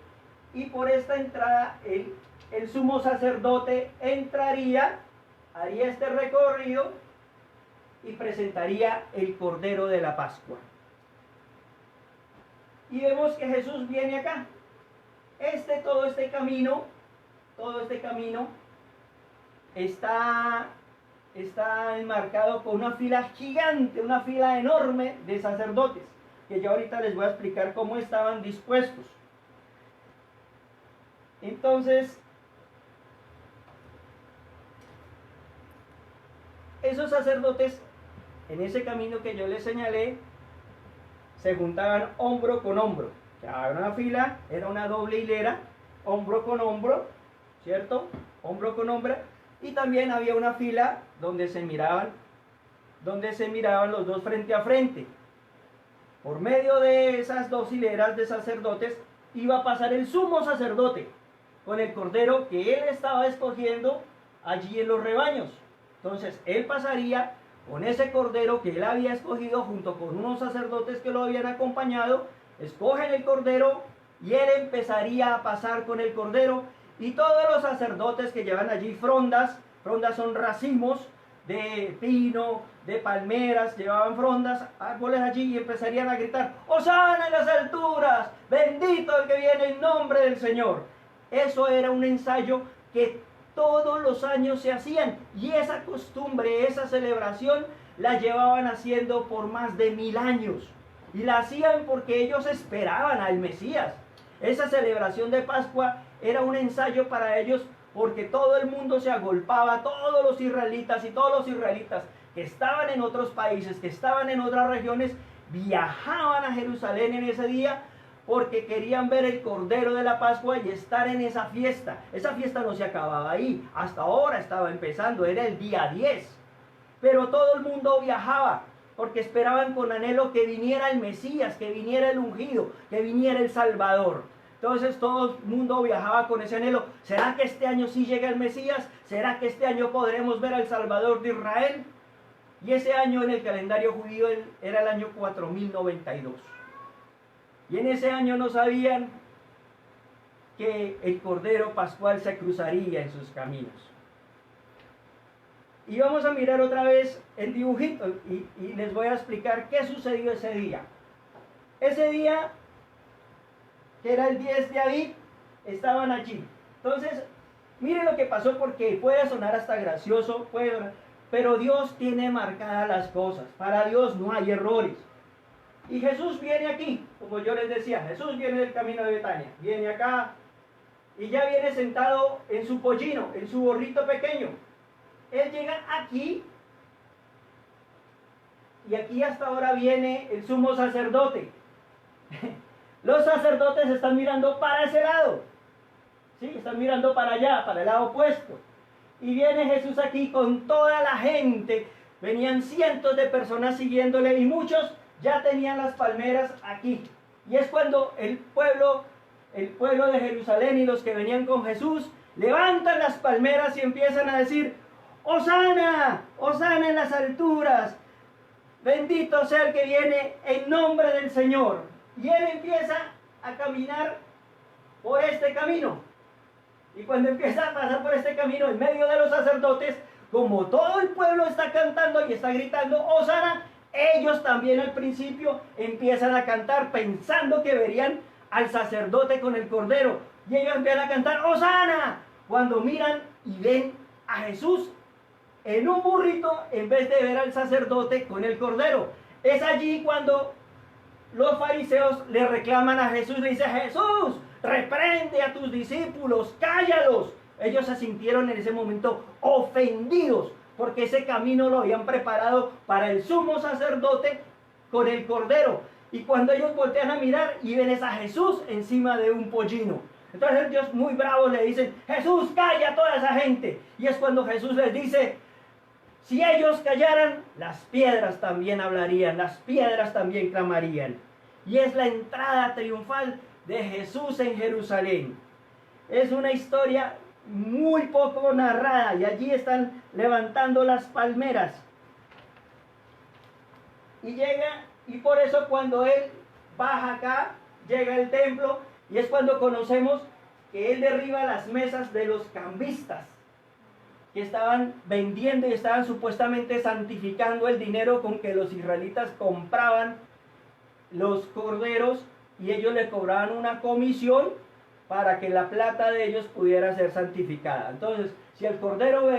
Y por esta entrada el sumo sacerdote entraría, haría este recorrido y presentaría el Cordero de la Pascua. Y vemos que Jesús viene acá. Todo este camino está enmarcado con una fila gigante, una fila enorme de sacerdotes, que yo ahorita les voy a explicar cómo estaban dispuestos. Entonces, esos sacerdotes, en ese camino que yo les señalé, se juntaban hombro con hombro. O sea, era una fila, era una doble hilera, hombro con hombro, ¿cierto? Hombro con hombro. Y también había una fila donde se miraban los dos frente a frente. Por medio de esas 2 hileras de sacerdotes iba a pasar el sumo sacerdote con el Cordero que él estaba escogiendo allí en los rebaños. Entonces él pasaría con ese Cordero que él había escogido junto con unos sacerdotes que lo habían acompañado. Escogen el Cordero y él empezaría a pasar con el Cordero, y todos los sacerdotes que llevan allí frondas son racimos de pino, de palmeras, llevaban frondas, árboles allí y empezarían a gritar: ¡Hosana en las alturas! ¡Bendito el que viene en nombre del Señor! Eso era un ensayo que todos los años se hacían, y esa costumbre, esa celebración, la llevaban haciendo por más de 1000 años. Y la hacían porque ellos esperaban al Mesías. Esa celebración de Pascua era un ensayo para ellos, porque todo el mundo se agolpaba, todos los israelitas y todos los israelitas que estaban en otros países, que estaban en otras regiones, viajaban a Jerusalén en ese día porque querían ver el Cordero de la Pascua y estar en esa fiesta. Esa fiesta no se acababa ahí, hasta ahora estaba empezando, era el día 10. Pero todo el mundo viajaba porque esperaban con anhelo que viniera el Mesías, que viniera el ungido, que viniera el Salvador. Entonces todo el mundo viajaba con ese anhelo. ¿Será que este año sí llega el Mesías? ¿Será que este año podremos ver al Salvador de Israel? Y ese año en el calendario judío era el año 4092. Y en ese año no sabían que el Cordero Pascual se cruzaría en sus caminos. Y vamos a mirar otra vez el dibujito y les voy a explicar qué sucedió ese día. Ese día, que era el 10 de Abib, estaban allí. Entonces, miren lo que pasó, porque puede sonar hasta gracioso, pero Dios tiene marcadas las cosas. Para Dios no hay errores. Y Jesús viene aquí, como yo les decía, Jesús viene del camino de Betania, viene acá y ya viene sentado en su pollino, en su burrito pequeño. Él llega aquí y aquí hasta ahora viene el sumo sacerdote. Los sacerdotes están mirando para ese lado, ¿sí? Están mirando para allá, para el lado opuesto. Y viene Jesús aquí con toda la gente. Venían cientos de personas siguiéndole y muchos ya tenían las palmeras aquí. Y es cuando el pueblo de Jerusalén y los que venían con Jesús levantan las palmeras y empiezan a decir: ¡Hosana! ¡Hosana en las alturas! Bendito sea el que viene en nombre del Señor. Y él empieza a caminar por este camino. Y cuando empieza a pasar por este camino, en medio de los sacerdotes, como todo el pueblo está cantando y está gritando ¡Hosana!, ellos también al principio empiezan a cantar pensando que verían al sacerdote con el cordero. Y ellos empiezan a cantar ¡Hosana!, cuando miran y ven a Jesús en un burrito en vez de ver al sacerdote con el cordero. Es allí cuando los fariseos le reclaman a Jesús, le dicen: Jesús, reprende a tus discípulos, cállalos. Ellos se sintieron en ese momento ofendidos, porque ese camino lo habían preparado para el sumo sacerdote con el cordero. Y cuando ellos voltean a mirar y ven a Jesús encima de un pollino, entonces ellos muy bravos le dicen: Jesús, calla a toda esa gente. Y es cuando Jesús les dice: si ellos callaran, las piedras también hablarían, las piedras también clamarían. Y es la entrada triunfal de Jesús en Jerusalén. Es una historia muy poco narrada, y allí están levantando las palmeras. Y llega, y por eso cuando él baja acá, llega al templo, y es cuando conocemos que él derriba las mesas de los cambistas, que estaban vendiendo y estaban supuestamente santificando el dinero con que los israelitas compraban los corderos, y ellos le cobraban una comisión para que la plata de ellos pudiera ser santificada. Entonces, si el cordero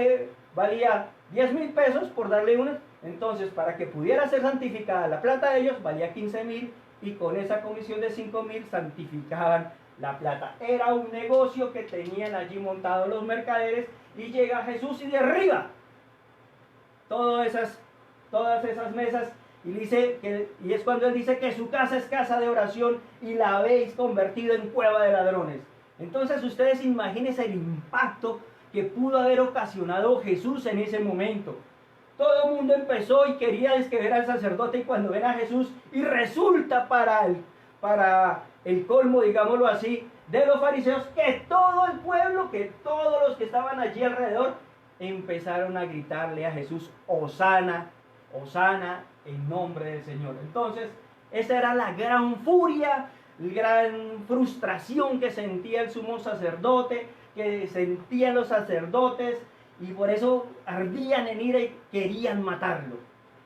valía 10,000 pesos, por darle una, entonces para que pudiera ser santificada la plata de ellos valía 15,000, y con esa comisión de 5,000 santificaban la plata. Era un negocio que tenían allí montados los mercaderes. Y llega Jesús y derriba todas esas mesas, y es cuando él dice que su casa es casa de oración y la habéis convertido en cueva de ladrones. Entonces ustedes imagínense el impacto que pudo haber ocasionado Jesús en ese momento. Todo el mundo empezó y quería ver al sacerdote, y cuando ven a Jesús, y resulta para el colmo, digámoslo así, de los fariseos, que todo el pueblo, que todos los que estaban allí alrededor, empezaron a gritarle a Jesús: Hosana, Hosana en nombre del Señor. Entonces, esa era la gran furia, la gran frustración que sentía el sumo sacerdote, que sentían los sacerdotes, y por eso ardían en ira y querían matarlo.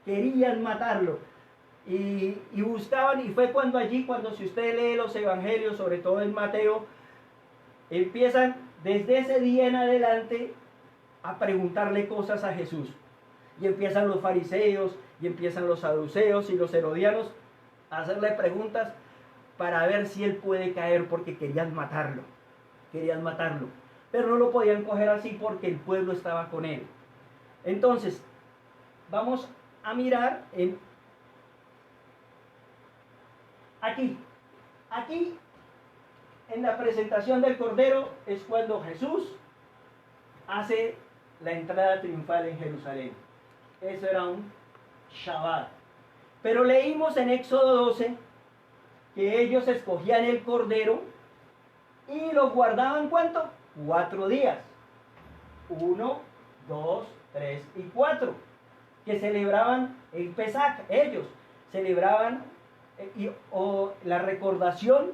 Querían matarlo. Y buscaban, y fue cuando allí, cuando si usted lee los evangelios, sobre todo en Mateo, empiezan desde ese día en adelante a preguntarle cosas a Jesús. Y empiezan los fariseos, y empiezan los saduceos y los herodianos a hacerle preguntas para ver si él puede caer, porque querían matarlo. Querían matarlo. Pero no lo podían coger así porque el pueblo estaba con él. Entonces, vamos a mirar aquí en la presentación del Cordero es cuando Jesús hace la entrada triunfal en Jerusalén. Eso era un Shabbat. Pero leímos en Éxodo 12 que ellos escogían el Cordero y lo guardaban, ¿cuánto? 4 días. 1, 2, 3 y 4. Que celebraban el Pesach. Ellos celebraban la recordación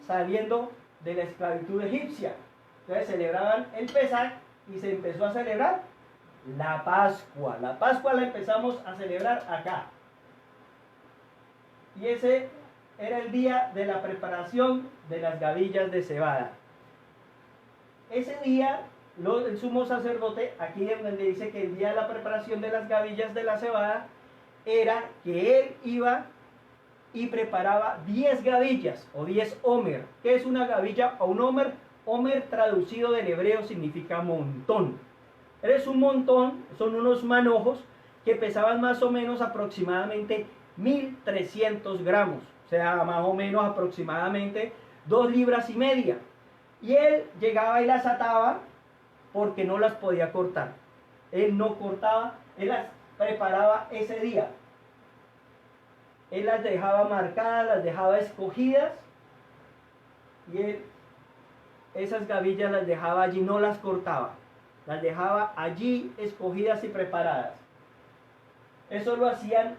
saliendo de la esclavitud egipcia. Entonces celebraban el Pesach y se empezó a celebrar la Pascua. La Pascua la empezamos a celebrar acá. Y ese era el día de la preparación de las gavillas de cebada. Ese día, el sumo sacerdote, aquí es donde dice que el día de la preparación de las gavillas de la cebada, era que él iba y preparaba 10 gavillas o 10 homer. ¿Qué es una gavilla o un homer? Homer traducido del hebreo significa montón. Eres un montón, son unos manojos que pesaban más o menos aproximadamente 1300 gramos, o sea, más o menos aproximadamente 2,5 libras. Y él llegaba y las ataba porque no las podía cortar. Él no cortaba, él las preparaba ese día. Él las dejaba marcadas, las dejaba escogidas y él esas gavillas las dejaba allí, no las cortaba. Las dejaba allí escogidas y preparadas. Eso lo hacían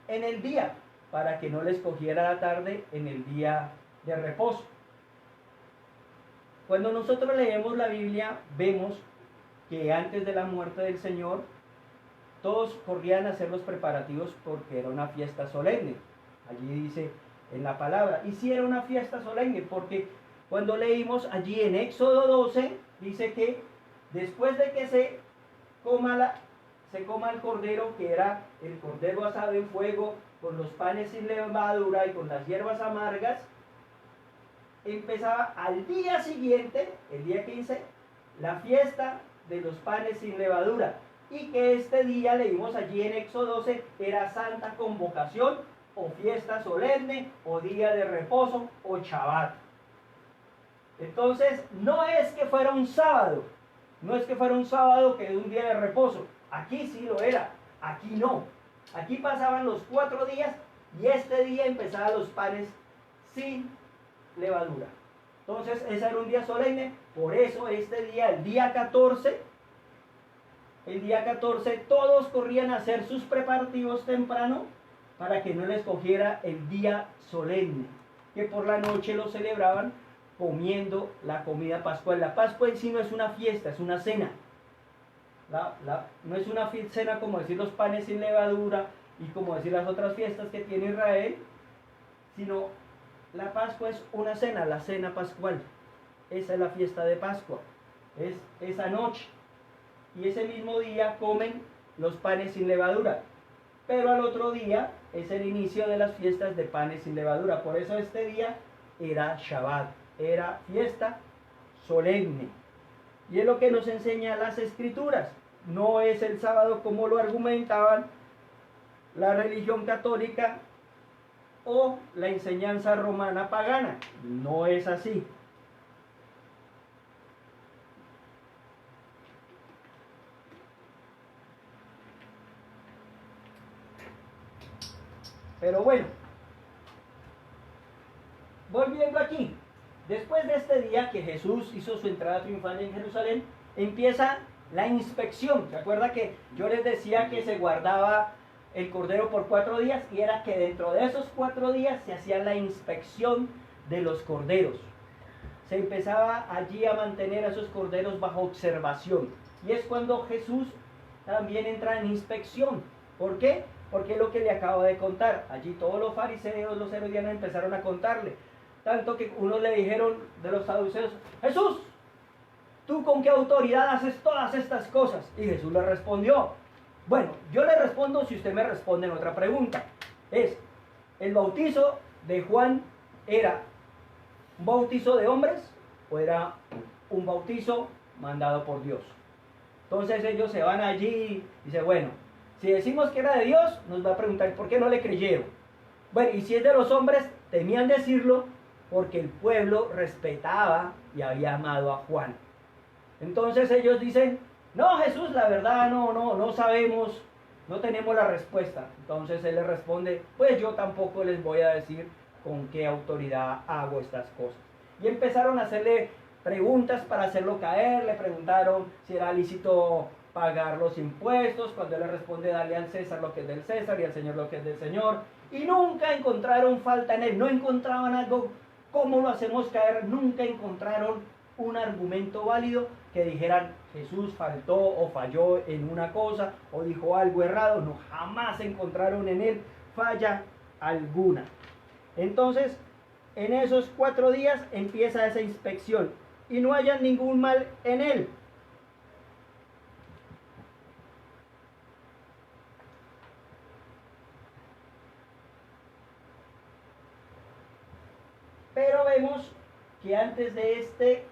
en el día, para que no les cogiera la tarde en el día de reposo. Cuando nosotros leemos la Biblia, vemos que antes de la muerte del Señor, todos corrían a hacer los preparativos porque era una fiesta solemne. Allí dice en la palabra, y sí era una fiesta solemne, porque cuando leímos allí en Éxodo 12, dice que después de que se coma el cordero, que era el cordero asado en fuego, con los panes sin levadura y con las hierbas amargas, empezaba al día siguiente, el día 15, la fiesta de los panes sin levadura. Y que este día, leímos allí en Éxodo 12, era santa convocación, o fiesta solemne, o día de reposo, o Shabbat. Entonces, no es que fuera un sábado, no es que fuera un sábado que es un día de reposo. Aquí sí lo era, aquí no. Aquí pasaban los 4 días y este día empezaban los panes sin levadura. Entonces, ese era un día solemne, por eso este día, el día 14, todos corrían a hacer sus preparativos temprano para que no les cogiera el día solemne, que por la noche lo celebraban comiendo la comida pascual. La Pascua en sí no es una fiesta, es una cena. No es una cena como decir los panes sin levadura y como decir las otras fiestas que tiene Israel, sino la Pascua es una cena, la cena pascual. Esa es la fiesta de Pascua, es esa noche. Y ese mismo día comen los panes sin levadura. Pero al otro día es el inicio de las fiestas de panes sin levadura. Por eso este día era Shabbat, era fiesta solemne. Y es lo que nos enseña las Escrituras. No es el sábado como lo argumentaban la religión católica o la enseñanza romana pagana. No es así. Pero bueno, volviendo aquí, después de este día que Jesús hizo su entrada triunfal en Jerusalén, empieza la inspección. ¿Se acuerda que yo les decía que se guardaba el cordero por 4 días? Y era que dentro de esos 4 días se hacía la inspección de los corderos. Se empezaba allí a mantener a esos corderos bajo observación. Y es cuando Jesús también entra en inspección. ¿Por qué? Porque es lo que le acabo de contar. Allí todos los fariseos, los herodianos empezaron a contarle. Tanto que unos le dijeron de los saduceos: Jesús, ¿tú con qué autoridad haces todas estas cosas? Y Jesús le respondió. Bueno, yo le respondo si usted me responde en otra pregunta. ¿El bautizo de Juan era un bautizo de hombres o era un bautizo mandado por Dios? Entonces ellos se van allí y dicen: bueno, si decimos que era de Dios, nos va a preguntar por qué no le creyeron. Bueno, y si es de los hombres, temían decirlo porque el pueblo respetaba y había amado a Juan. Entonces ellos dicen: no, Jesús, la verdad no sabemos, no tenemos la respuesta. Entonces él les responde: pues yo tampoco les voy a decir con qué autoridad hago estas cosas. Y empezaron a hacerle preguntas para hacerlo caer. Le preguntaron si era lícito pagar los impuestos. Cuando él le responde: dale al César lo que es del César y al Señor lo que es del Señor. Y nunca encontraron falta en él, no encontraban algo. ¿Cómo lo hacemos caer? Nunca encontraron un argumento válido que dijeran: Jesús faltó o falló en una cosa o dijo algo errado. No, jamás encontraron en él falla alguna. Entonces, en esos 4 días empieza esa inspección y no hallan ningún mal en él. Pero vemos que antes de este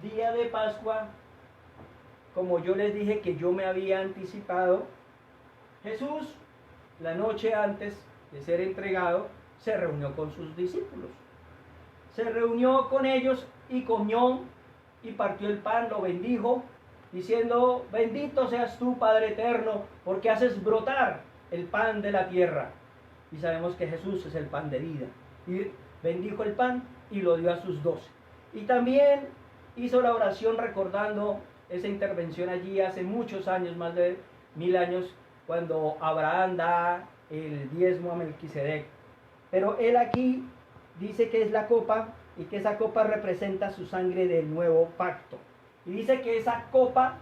día de Pascua, como yo les dije que yo me había anticipado, Jesús, la noche antes de ser entregado, se reunió con sus discípulos. Se reunió con ellos y comió y partió el pan, lo bendijo, diciendo: bendito seas tú, Padre eterno, porque haces brotar el pan de la tierra. Y sabemos que Jesús es el pan de vida. Y bendijo el pan y lo dio a sus 12. Y también hizo la oración recordando esa intervención allí hace muchos años, más de 1000 años, cuando Abraham da el diezmo a Melquisedec. Pero él aquí dice que es la copa y que esa copa representa su sangre del nuevo pacto. Y dice que esa copa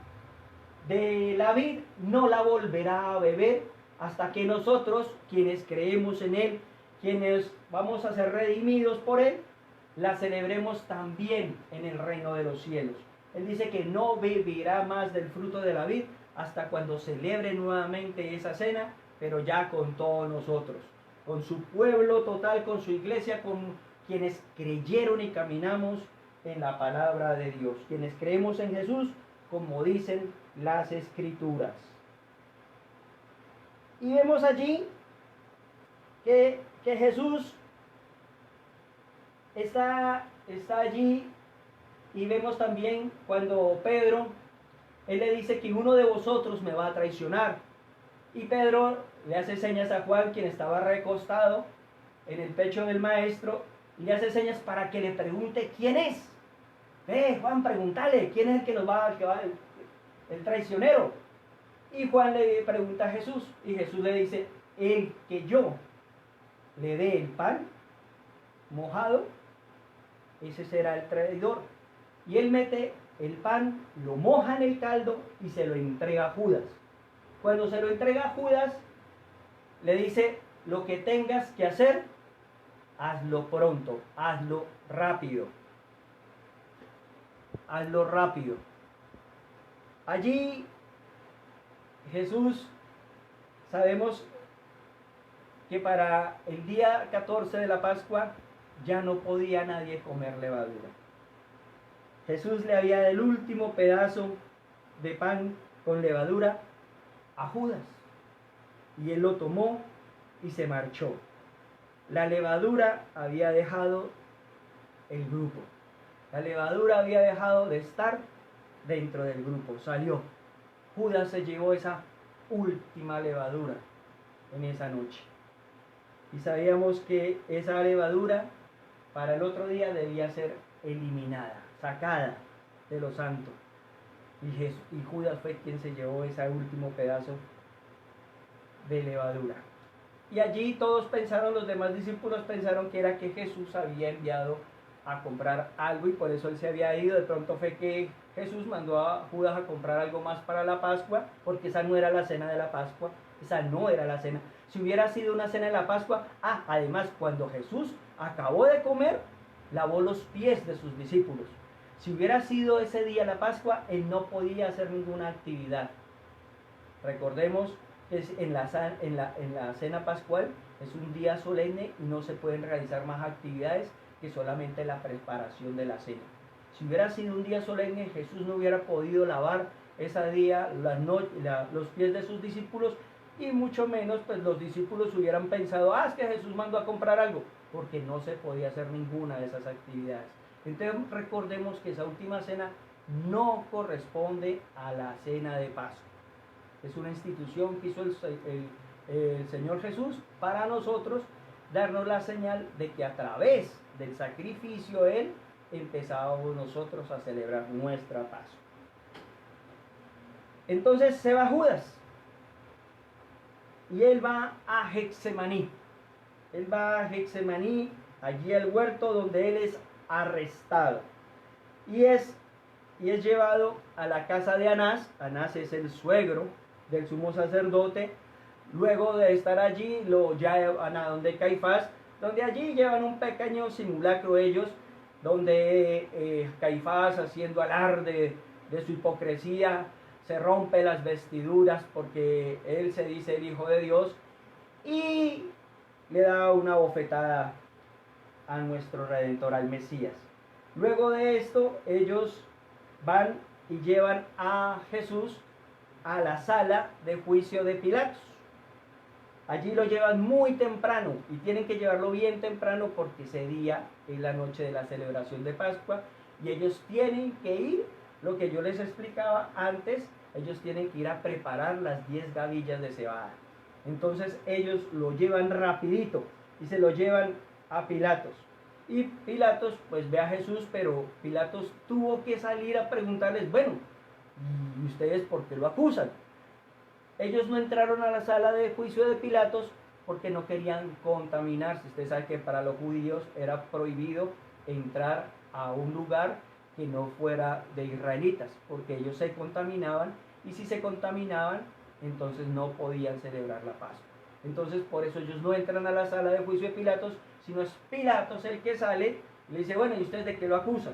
de la vid no la volverá a beber hasta que nosotros, quienes creemos en él, quienes vamos a ser redimidos por él, la celebremos también en el reino de los cielos. Él dice que no beberá más del fruto de la vid hasta cuando celebre nuevamente esa cena, pero ya con todos nosotros, con su pueblo total, con su iglesia, con quienes creyeron y caminamos en la palabra de Dios, quienes creemos en Jesús, como dicen las Escrituras. Y vemos allí que Jesús está allí, y vemos también cuando Pedro, él le dice que uno de vosotros me va a traicionar. Y Pedro le hace señas a Juan, quien estaba recostado en el pecho del maestro, y le hace señas para que le pregunte quién es. Juan, pregúntale, ¿quién es el que nos va, el traicionero? Y Juan le pregunta a Jesús, y Jesús le dice: el que yo le dé el pan mojado, ese será el traidor. Y él mete el pan, lo moja en el caldo y se lo entrega a Judas. Cuando se lo entrega a Judas, le dice: lo que tengas que hacer, hazlo pronto, hazlo rápido. Hazlo rápido. Allí Jesús, sabemos que para el día 14 de la Pascua ya no podía nadie comer levadura. Jesús le había dado el último pedazo de pan con levadura a Judas, y él lo tomó y se marchó. La levadura había dejado el grupo. La levadura había dejado de estar dentro del grupo, salió. Judas se llevó esa última levadura en esa noche. Y sabíamos que esa levadura para el otro día debía ser eliminada, sacada de los santos. Y Judas fue quien se llevó ese último pedazo de levadura. Y allí todos pensaron, los demás discípulos pensaron que era que Jesús había enviado a comprar algo y por eso él se había ido. De pronto fue que Jesús mandó a Judas a comprar algo más para la Pascua, porque esa no era la cena de la Pascua, esa no era la cena. Si hubiera sido una cena de la Pascua, además cuando Jesús acabó de comer, lavó los pies de sus discípulos. Si hubiera sido ese día la Pascua, él no podía hacer ninguna actividad. Recordemos que en la cena pascual es un día solemne y no se pueden realizar más actividades que solamente la preparación de la cena. Si hubiera sido un día solemne, Jesús no hubiera podido lavar ese día los pies de sus discípulos, y mucho menos pues los discípulos hubieran pensado, es que Jesús mandó a comprar algo, porque no se podía hacer ninguna de esas actividades. Entonces recordemos que esa última cena no corresponde a la cena de Pascua. Es una institución que hizo el Señor Jesús para nosotros, darnos la señal de que a través del sacrificio Él empezábamos nosotros a celebrar nuestra Pascua. Entonces se va Judas y él va a Getsemaní. Él va a Getsemaní, allí al huerto donde él es arrestado y es llevado a la casa de Anás. Anás es el suegro del sumo sacerdote. Luego de estar allí lo llevan a donde Caifás, donde allí llevan un pequeño simulacro ellos, donde Caifás, haciendo alarde de su hipocresía, se rompe las vestiduras porque él se dice el Hijo de Dios y le da una bofetada a nuestro Redentor, al Mesías. Luego de esto ellos van y llevan a Jesús a la sala de juicio de Pilatos. Allí lo llevan muy temprano y tienen que llevarlo bien temprano porque ese día es la noche de la celebración de Pascua y ellos tienen que ir, lo que yo les explicaba antes, ellos tienen que ir a preparar las 10 gavillas de cebada. Entonces ellos lo llevan rapidito y se lo llevan a Pilatos. Y Pilatos pues ve a Jesús, pero Pilatos tuvo que salir a preguntarles, bueno, ¿y ustedes por qué lo acusan? Ellos no entraron a la sala de juicio de Pilatos porque no querían contaminarse. Usted sabe que para los judíos era prohibido entrar a un lugar que no fuera de israelitas, porque ellos se contaminaban, y si se contaminaban, entonces no podían celebrar la Pascua. Entonces por eso ellos no entran a la sala de juicio de Pilatos, sino es Pilatos el que sale y le dice, bueno, ¿y ustedes de qué lo acusan?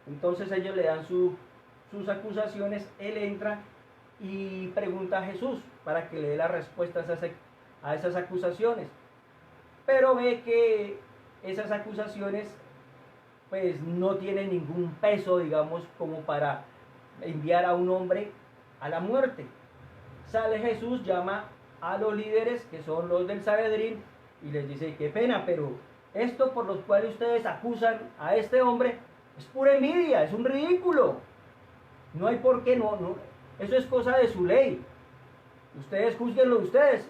Entonces ellos le dan sus acusaciones, él entra y pregunta a Jesús para que le dé la respuesta a esas acusaciones. Pero ve que esas acusaciones pues no tienen ningún peso, digamos, como para enviar a un hombre a la muerte. Sale Jesús, llama a los líderes, que son los del Sanedrín, y les dice, qué pena, pero esto por los cuales ustedes acusan a este hombre es pura envidia, es un ridículo. No hay por qué, no, eso es cosa de su ley. Ustedes juzguenlo ustedes.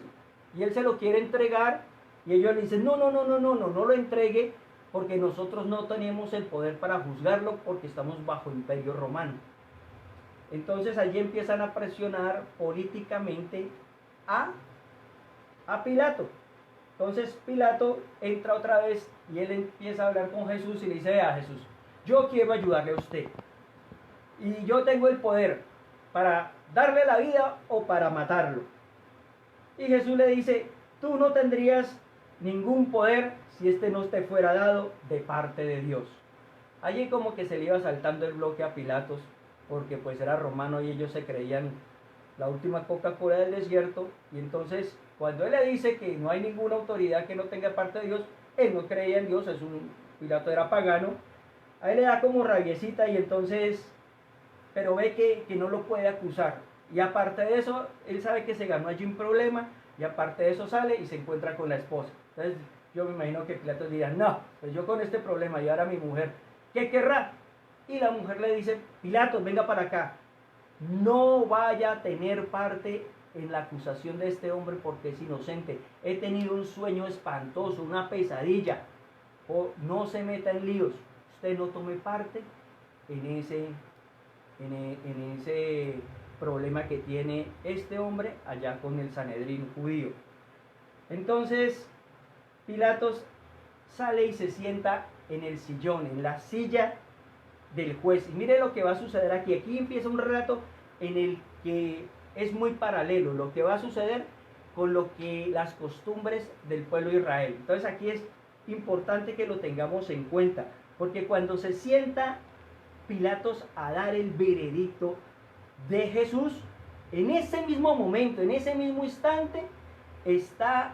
Y él se lo quiere entregar y ellos le dicen, no lo entregue porque nosotros no tenemos el poder para juzgarlo porque estamos bajo imperio romano. Entonces allí empiezan a presionar políticamente a Pilato. Entonces Pilato entra otra vez y él empieza a hablar con Jesús y le dice, vea Jesús, yo quiero ayudarle a usted y yo tengo el poder para darle la vida o para matarlo. Y Jesús le dice, tú no tendrías ningún poder si este no te fuera dado de parte de Dios. Allí como que se le iba saltando el bloque a Pilatos, porque pues era romano y ellos se creían la última Coca-Cola del desierto, y entonces cuando él le dice que no hay ninguna autoridad que no tenga parte de Dios, él no creía en Dios, Pilato era pagano, a él le da como rabiecita y entonces, pero ve que no lo puede acusar, y aparte de eso, él sabe que se ganó allí un problema, y aparte de eso sale y se encuentra con la esposa. Entonces yo me imagino que Pilatos dirá, no, pues yo con este problema y ahora mi mujer, ¿qué querrá? Y la mujer le dice, Pilatos, venga para acá, no vaya a tener parte en la acusación de este hombre porque es inocente. He tenido un sueño espantoso, una pesadilla. No se meta en líos. Usted no tome parte en ese problema que tiene este hombre allá con el Sanedrín judío. Entonces Pilatos sale y se sienta en el sillón, en la silla del juez. Y mire lo que va a suceder aquí. Aquí empieza un relato en el que es muy paralelo lo que va a suceder con lo que las costumbres del pueblo de Israel. Entonces aquí es importante que lo tengamos en cuenta, porque cuando se sienta Pilatos a dar el veredicto de Jesús, en ese mismo momento, en ese mismo instante, está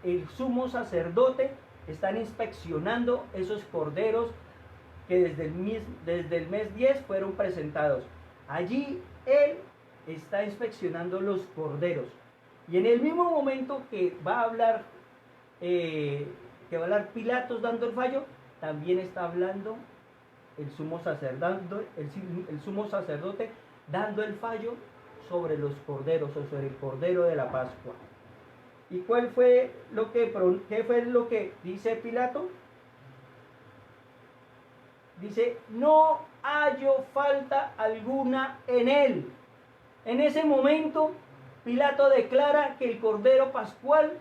el sumo sacerdote, están inspeccionando esos corderos que desde el mes 10 fueron presentados. Allí él está inspeccionando los corderos. Y en el mismo momento que va a hablar, Pilatos dando el fallo, también está hablando el sumo sacerdote dando el fallo sobre los corderos o sobre el cordero de la Pascua. ¿Y qué fue lo que dice Pilato? Dice, no hallo falta alguna en él. En ese momento, Pilato declara que el Cordero Pascual,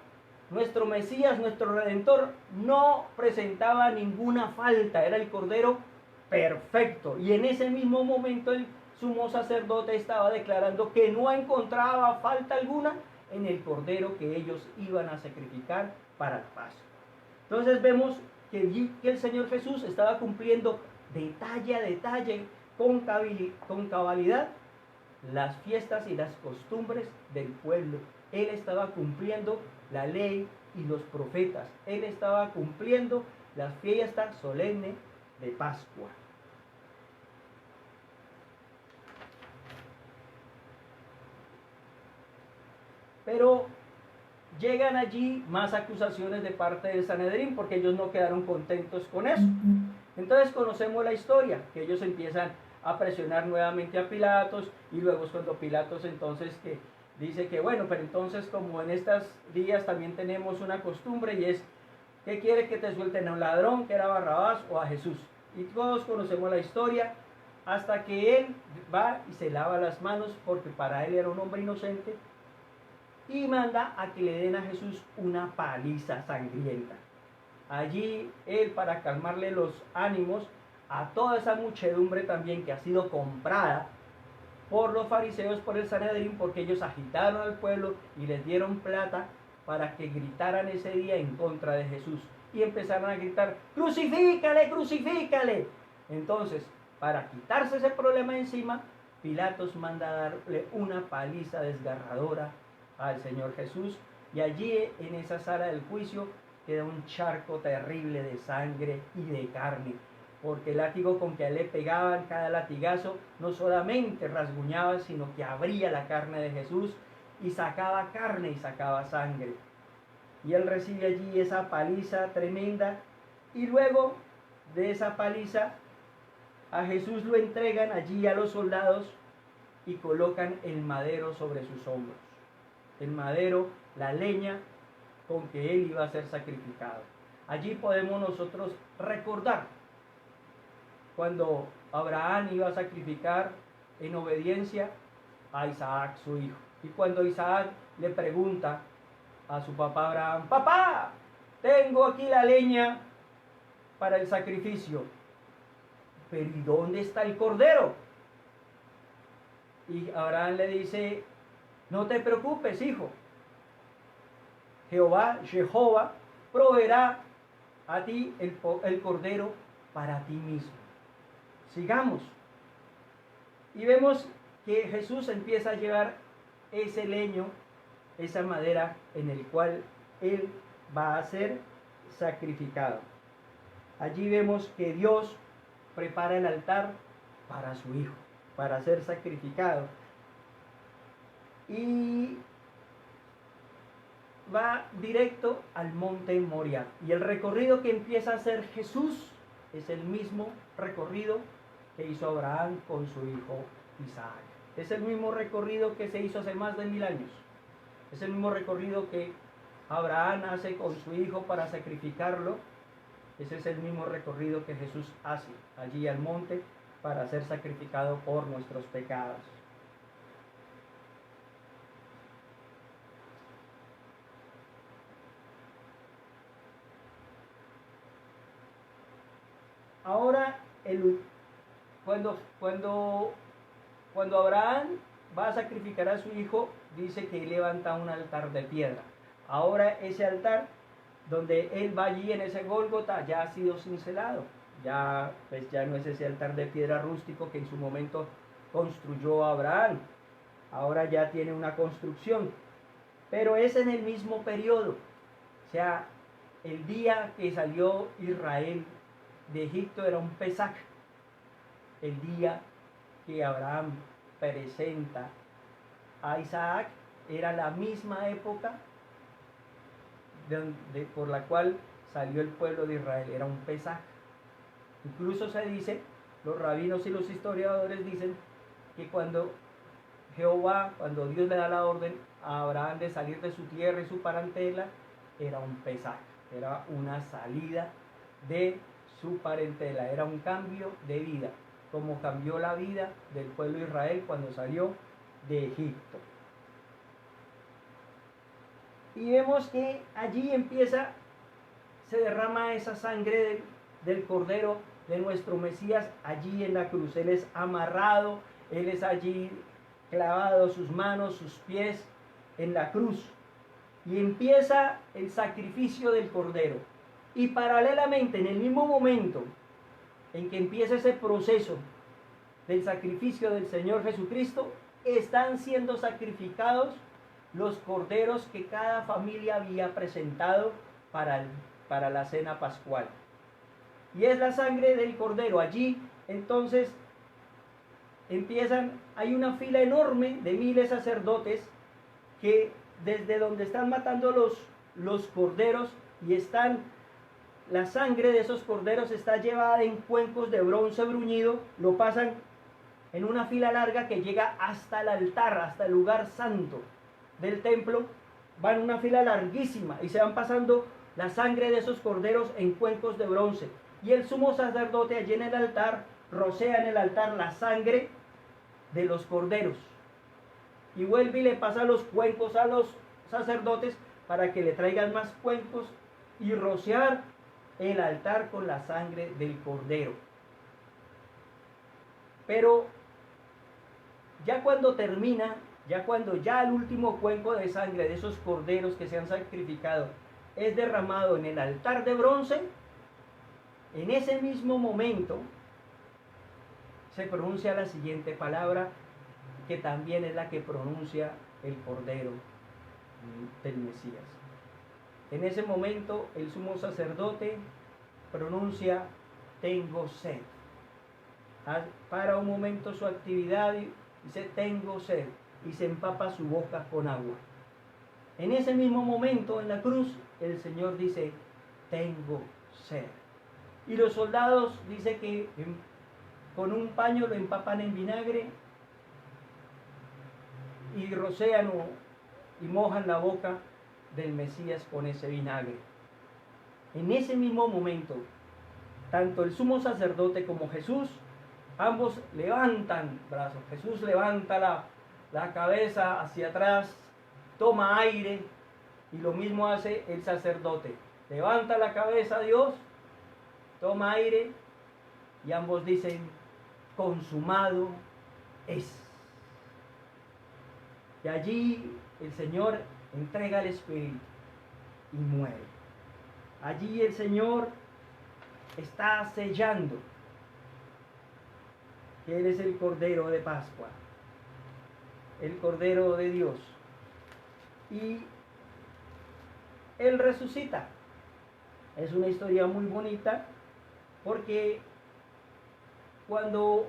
nuestro Mesías, nuestro Redentor, no presentaba ninguna falta, era el Cordero perfecto. Y en ese mismo momento el sumo sacerdote estaba declarando que no encontraba falta alguna en el Cordero que ellos iban a sacrificar para la Pascua. Entonces vemos que el Señor Jesús estaba cumpliendo detalle a detalle, con cabalidad, las fiestas y las costumbres del pueblo. Él estaba cumpliendo la ley y los profetas. Él estaba cumpliendo las fiestas solemnes de Pascua. Pero llegan allí más acusaciones de parte del Sanedrín porque ellos no quedaron contentos con eso. Entonces conocemos la historia, que ellos empiezan a presionar nuevamente a Pilatos, y luego es cuando Pilatos entonces que dice que bueno, pero entonces como en estos días también tenemos una costumbre, y es que quiere que te suelten a un ladrón, que era Barrabás, o a Jesús. Y todos conocemos la historia, hasta que él va y se lava las manos, porque para él era un hombre inocente, y manda a que le den a Jesús una paliza sangrienta. Allí él, para calmarle los ánimos a toda esa muchedumbre también que ha sido comprada por los fariseos, por el Sanedrín, porque ellos agitaron al pueblo y les dieron plata para que gritaran ese día en contra de Jesús, y empezaron a gritar, crucifícale, crucifícale. Entonces, para quitarse ese problema encima, Pilatos manda a darle una paliza desgarradora al Señor Jesús, y allí en esa sala del juicio queda un charco terrible de sangre y de carne, porque el látigo con que a él le pegaban, cada latigazo, no solamente rasguñaba, sino que abría la carne de Jesús y sacaba carne y sacaba sangre. Y él recibe allí esa paliza tremenda, y luego de esa paliza a Jesús lo entregan allí a los soldados y colocan el madero sobre sus hombros. El madero, la leña con que él iba a ser sacrificado. Allí podemos nosotros recordar cuando Abraham iba a sacrificar en obediencia a Isaac, su hijo. Y cuando Isaac le pregunta a su papá Abraham, papá, tengo aquí la leña para el sacrificio, pero ¿y dónde está el cordero? Y Abraham le dice, no te preocupes, hijo. Jehová, proveerá a ti el cordero para ti mismo. Sigamos. Y vemos que Jesús empieza a llevar ese leño, esa madera en el cual él va a ser sacrificado. Allí vemos que Dios prepara el altar para su hijo, para ser sacrificado. Y va directo al monte Moria. Y el recorrido que empieza a hacer Jesús es el mismo recorrido que hizo Abraham con su hijo Isaac. Es el mismo recorrido que se hizo hace más de 1000 años. Es el mismo recorrido que Abraham hace con su hijo para sacrificarlo. Ese es el mismo recorrido que Jesús hace allí al monte para ser sacrificado por nuestros pecados. Ahora cuando Abraham va a sacrificar a su hijo, dice que él levanta un altar de piedra. Ahora ese altar, donde él va allí en ese Gólgota, ya ha sido cincelado. Ya, pues ya no es ese altar de piedra rústico que en su momento construyó Abraham. Ahora ya tiene una construcción. Pero es en el mismo periodo. O sea, el día que salió Israel de Egipto era un Pesach. El día que Abraham presenta a Isaac era la misma época por la cual salió el pueblo de Israel, era un Pesaj. Incluso se dice, los rabinos y los historiadores dicen que cuando Dios le da la orden a Abraham de salir de su tierra y su parentela, era un Pesaj, era una salida de su parentela, era un cambio de vida, como cambió la vida del pueblo de Israel cuando salió de Egipto. Y vemos que allí se derrama esa sangre del Cordero de nuestro Mesías allí en la cruz. Él es amarrado, Él es allí clavado, sus manos, sus pies en la cruz. Y empieza el sacrificio del Cordero. Y paralelamente, en el mismo momento en que empieza ese proceso del sacrificio del Señor Jesucristo, están siendo sacrificados los corderos que cada familia había presentado para la cena pascual. Y es la sangre del cordero. Allí entonces hay una fila enorme de miles de sacerdotes que desde donde están matando los corderos y la sangre de esos corderos está llevada en cuencos de bronce bruñido, lo pasan en una fila larga que llega hasta el altar, hasta el lugar santo del templo. Van una fila larguísima y se van pasando la sangre de esos corderos en cuencos de bronce. Y el sumo sacerdote allí en el altar rocea en el altar la sangre de los corderos. Y vuelve y le pasa los cuencos a los sacerdotes para que le traigan más cuencos y rociar el altar con la sangre del cordero. Pero ya cuando termina, cuando el último cuenco de sangre de esos corderos que se han sacrificado es derramado en el altar de bronce, en ese mismo momento se pronuncia la siguiente palabra, que también es la que pronuncia el Cordero del Mesías. En ese momento el sumo sacerdote pronuncia: tengo sed. Para un momento su actividad y dice: tengo sed, y se empapa su boca con agua. En ese mismo momento en la cruz el Señor dice: tengo sed. Y los soldados dice que con un paño lo empapan en vinagre y rocean y mojan la boca del Mesías con ese vinagre. En ese mismo momento, tanto el sumo sacerdote como Jesús, ambos levantan brazos. Jesús levanta la cabeza hacia atrás, toma aire, y lo mismo hace el sacerdote. Levanta la cabeza a Dios, toma aire, y ambos dicen: consumado es. Y allí el Señor entrega el Espíritu y muere. Allí el Señor está sellando que Él es el Cordero de Pascua, el Cordero de Dios. Y Él resucita. Es una historia muy bonita, porque cuando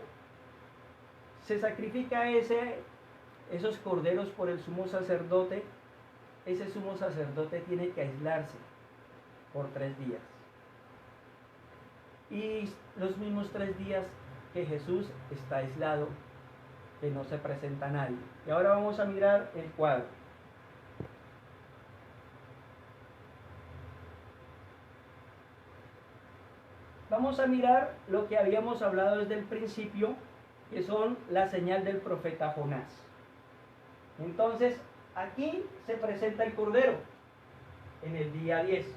se sacrifica esos corderos por el sumo sacerdote, ese sumo sacerdote tiene que aislarse por 3 días. Y los mismos 3 días que Jesús está aislado, que no se presenta a nadie. Y ahora vamos a mirar el cuadro. Vamos a mirar lo que habíamos hablado desde el principio, que son la señal del profeta Jonás. Entonces, aquí se presenta el Cordero en el día 10.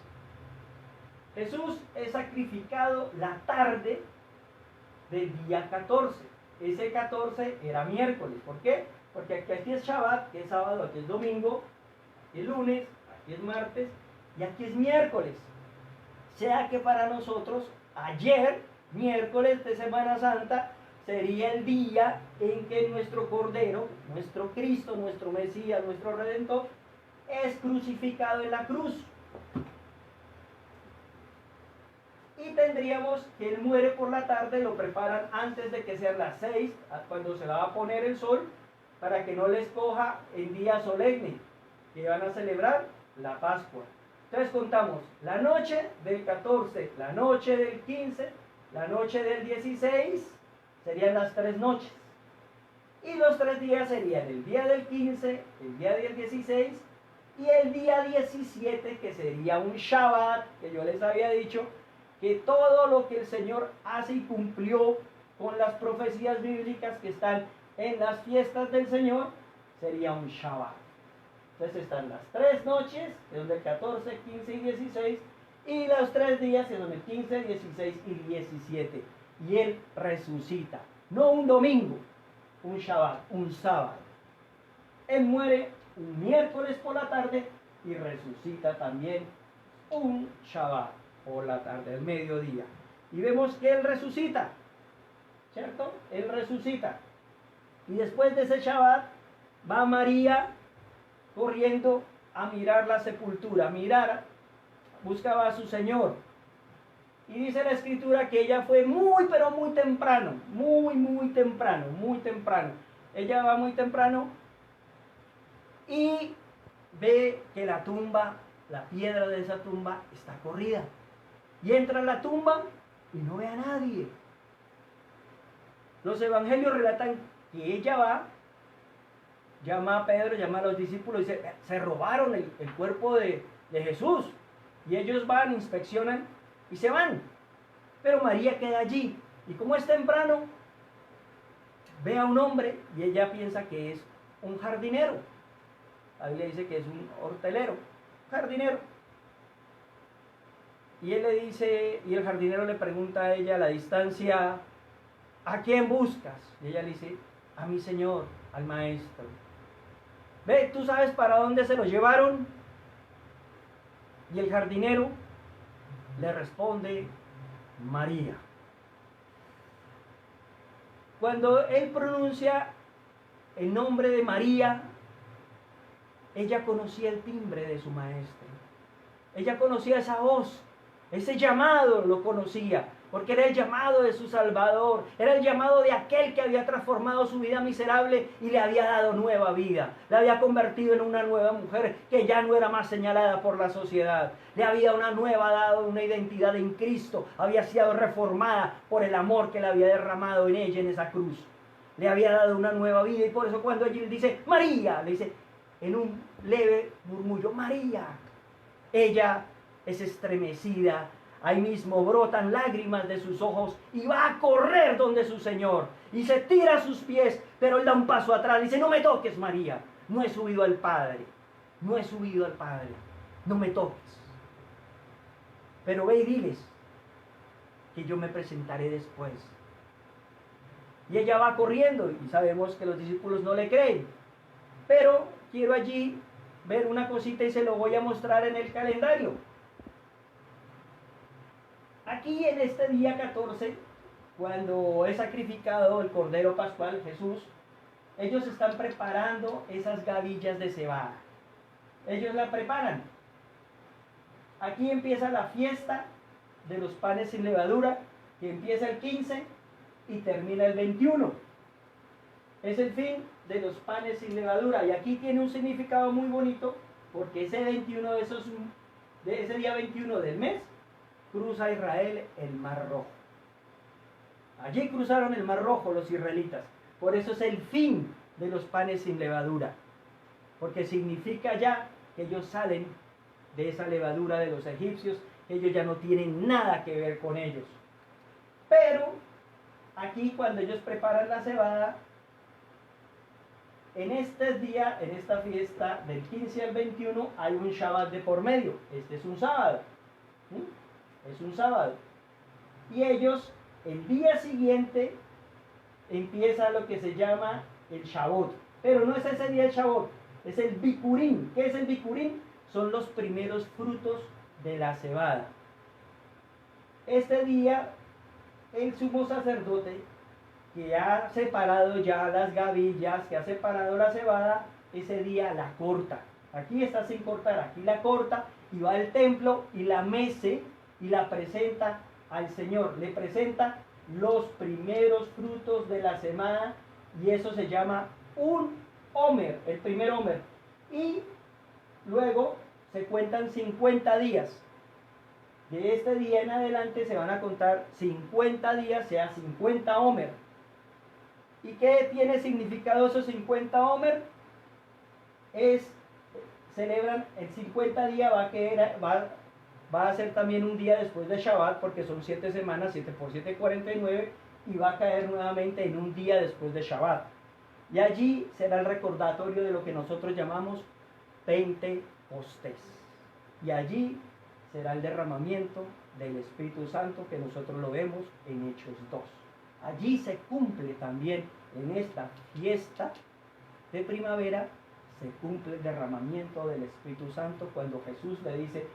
Jesús es sacrificado la tarde del día 14. Ese 14 era miércoles. ¿Por qué? Porque aquí es Shabbat, que es sábado, aquí es domingo, aquí es lunes, aquí es martes y aquí es miércoles. O sea que para nosotros ayer, miércoles de Semana Santa, sería el día en que nuestro Cordero, nuestro Cristo, nuestro Mesías, nuestro Redentor, es crucificado en la cruz. Y tendríamos que Él muere por la tarde, lo preparan antes de que sean las 6, cuando se va a poner el sol, para que no les coja el día solemne, que van a celebrar la Pascua. Entonces contamos la noche del 14, la noche del 15, la noche del 16, serían las 3 noches. Y los 3 días serían el día del 15, el día del 16 y el día 17, que sería un Shabbat, que yo les había dicho, que todo lo que el Señor hace y cumplió con las profecías bíblicas que están en las fiestas del Señor, sería un Shabbat. Entonces están las 3 noches, que son del 14, 15 y 16, y los 3 días, que son el 15, 16 y 17. Y Él resucita, no un domingo, un Shabbat, un sábado. Él muere un miércoles por la tarde y resucita también un Shabbat por la tarde, al mediodía. Y vemos que Él resucita, ¿cierto? Él resucita. Y después de ese Shabbat va María corriendo a mirar la sepultura, buscaba a su Señor. Y dice la Escritura que ella fue muy, pero muy temprano, muy temprano. Ella va muy temprano y ve que la tumba, la piedra de esa tumba está corrida. Y entra en la tumba y no ve a nadie. Los evangelios relatan que ella va, llama a Pedro, llama a los discípulos y dice, se robaron el cuerpo de Jesús. Y ellos van, inspeccionan y se van. Pero María queda allí. Y como es temprano, ve a un hombre y ella piensa que es un jardinero. La Biblia dice que es un hortelero, jardinero. Y él le dice, y el jardinero le pregunta a ella a la distancia, ¿a quién buscas? Y ella le dice, a mi Señor, al Maestro. Ve, ¿tú sabes para dónde se lo llevaron? Y el jardinero le responde, María. Cuando él pronuncia el nombre de María, ella conocía el timbre de su maestro. Ella conocía esa voz, ese llamado lo conocía, porque era el llamado de su Salvador, era el llamado de aquel que había transformado su vida miserable y le había dado nueva vida, le había convertido en una nueva mujer que ya no era más señalada por la sociedad, le había dado una identidad en Cristo, había sido reformada por el amor que le había derramado en ella en esa cruz, le había dado una nueva vida. Y por eso cuando allí dice María, le dice en un leve murmullo, María, ella es estremecida, ahí mismo brotan lágrimas de sus ojos y va a correr donde su Señor y se tira a sus pies, pero él da un paso atrás y dice, no me toques, María, no he subido al Padre, no me toques, pero ve y diles que yo me presentaré después. Y ella va corriendo y sabemos que los discípulos no le creen, pero quiero allí ver una cosita y se lo voy a mostrar en el calendario. Aquí en este día 14, cuando es sacrificado el Cordero Pascual, Jesús, ellos están preparando esas gavillas de cebada. Ellos la preparan. Aquí empieza la fiesta de los panes sin levadura, que empieza el 15 y termina el 21. Es el fin de los panes sin levadura. Y aquí tiene un significado muy bonito, porque ese 21 de ese día 21 del mes, cruza Israel el Mar Rojo. Allí cruzaron el Mar Rojo los israelitas. Por eso es el fin de los panes sin levadura. Porque significa ya que ellos salen de esa levadura de los egipcios, que ellos ya no tienen nada que ver con ellos. Pero aquí cuando ellos preparan la cebada, en este día, en esta fiesta del 15 al 21, hay un Shabbat de por medio. Este es un sábado. Es un sábado. Y ellos el día siguiente empieza lo que se llama el Shavuot. Pero no es ese día el Shavuot, es el Bikurim. ¿Qué es el Bikurim? Son los primeros frutos de la cebada. Este día, el sumo sacerdote, que ha separado ya las gavillas, que ha separado la cebada, ese día la corta. Aquí está sin cortar, aquí la corta y va al templo y la mece y la presenta al Señor. Le presenta los primeros frutos de la semana y eso se llama un Omer, el primer Omer. Y luego se cuentan 50 días. De este día en adelante se van a contar 50 días, sea 50 Omer. ¿Y qué tiene significado esos 50 Omer? Celebran el 50 día, va a ser también un día después de Shabbat, porque son 7 semanas, 7 por 7, 49, y va a caer nuevamente en un día después de Shabbat. Y allí será el recordatorio de lo que nosotros llamamos Pentecostés. Y allí será el derramamiento del Espíritu Santo, que nosotros lo vemos en Hechos 2. Allí se cumple también, en esta fiesta de primavera, se cumple el derramamiento del Espíritu Santo cuando Jesús le dice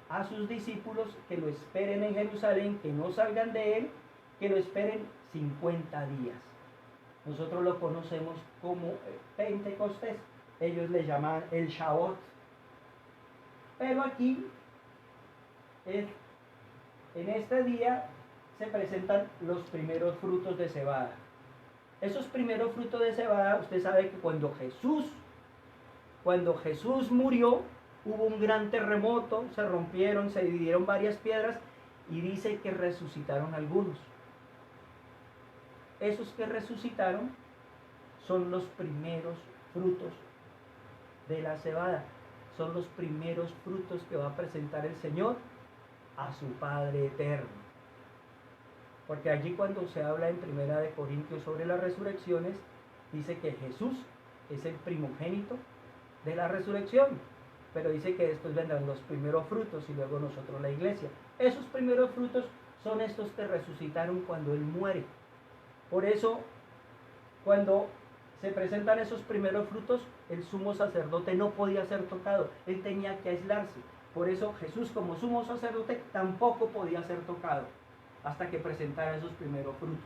a sus discípulos que lo esperen en Jerusalén, que no salgan de él, que lo esperen 50 días. Nosotros lo conocemos como Pentecostés, ellos le llaman el Shavuot. Pero aquí, en este día, se presentan los primeros frutos de cebada. Esos primeros frutos de cebada, usted sabe que cuando Jesús murió, hubo un gran terremoto, se rompieron, se dividieron varias piedras y dice que resucitaron algunos. Esos que resucitaron son los primeros frutos de la cebada. Son los primeros frutos que va a presentar el Señor a su Padre eterno. Porque allí cuando se habla en 1 de Corintios sobre las resurrecciones, dice que Jesús es el primogénito de la resurrección. Pero dice que después vendrán los primeros frutos y luego nosotros la iglesia. Esos primeros frutos son estos que resucitaron cuando Él muere. Por eso, cuando se presentan esos primeros frutos, el sumo sacerdote no podía ser tocado. Él tenía que aislarse. Por eso Jesús, como sumo sacerdote, tampoco podía ser tocado hasta que presentara esos primeros frutos.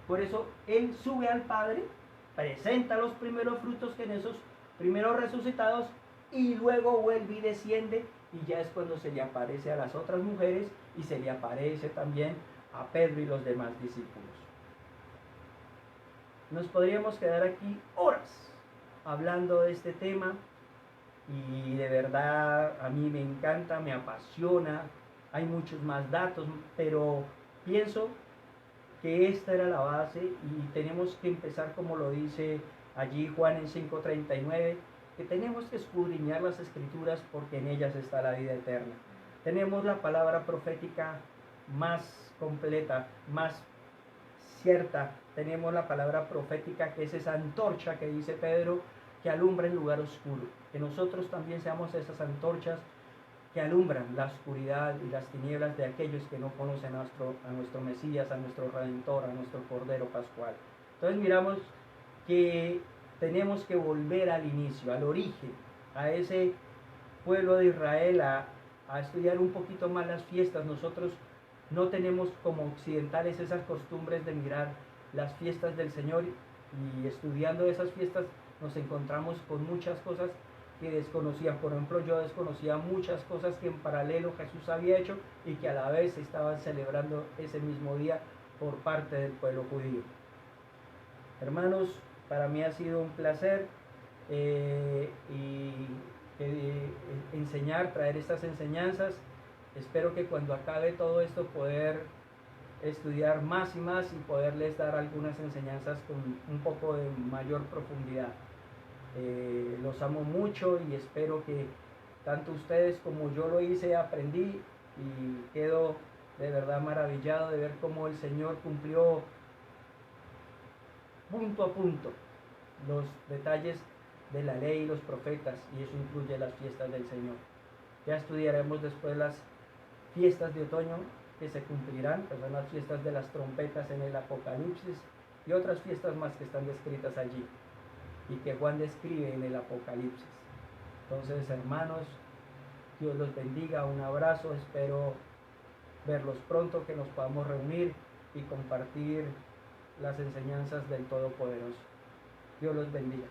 Por eso Él sube al Padre, presenta los primeros frutos que en esos primeros resucitados y luego vuelve y desciende y ya es cuando se le aparece a las otras mujeres y se le aparece también a Pedro y los demás discípulos. Nos podríamos quedar aquí horas hablando de este tema y de verdad a mí me encanta, me apasiona, hay muchos más datos, pero pienso que esta era la base y tenemos que empezar como lo dice allí Juan en 5:39, que tenemos que escudriñar las Escrituras porque en ellas está la vida eterna. Tenemos la palabra profética más completa, más cierta. Tenemos la palabra profética que es esa antorcha que dice Pedro que alumbra en lugar oscuro. Que nosotros también seamos esas antorchas que alumbran la oscuridad y las tinieblas de aquellos que no conocen a nuestro Mesías, a nuestro Redentor, a nuestro Cordero Pascual. Entonces miramos que tenemos que volver al inicio, al origen, a ese pueblo de Israel, a estudiar un poquito más las fiestas. Nosotros no tenemos como occidentales esas costumbres de mirar las fiestas del Señor y estudiando esas fiestas nos encontramos con muchas cosas que desconocían. Por ejemplo, yo desconocía muchas cosas que en paralelo Jesús había hecho y que a la vez se estaban celebrando ese mismo día por parte del pueblo judío. Hermanos, para mí ha sido un placer enseñar, traer estas enseñanzas. Espero que cuando acabe todo esto poder estudiar más y más y poderles dar algunas enseñanzas con un poco de mayor profundidad. Los amo mucho y espero que tanto ustedes como yo lo hice, aprendí y quedo de verdad maravillado de ver cómo el Señor cumplió punto a punto los detalles de la ley y los profetas, y eso incluye las fiestas del Señor. Ya estudiaremos después las fiestas de otoño que se cumplirán, pues son las fiestas de las trompetas en el Apocalipsis y otras fiestas más que están descritas allí y que Juan describe en el Apocalipsis. Entonces, hermanos, Dios los bendiga, un abrazo, espero verlos pronto, que nos podamos reunir y compartir las enseñanzas del Todopoderoso. Dios los bendiga.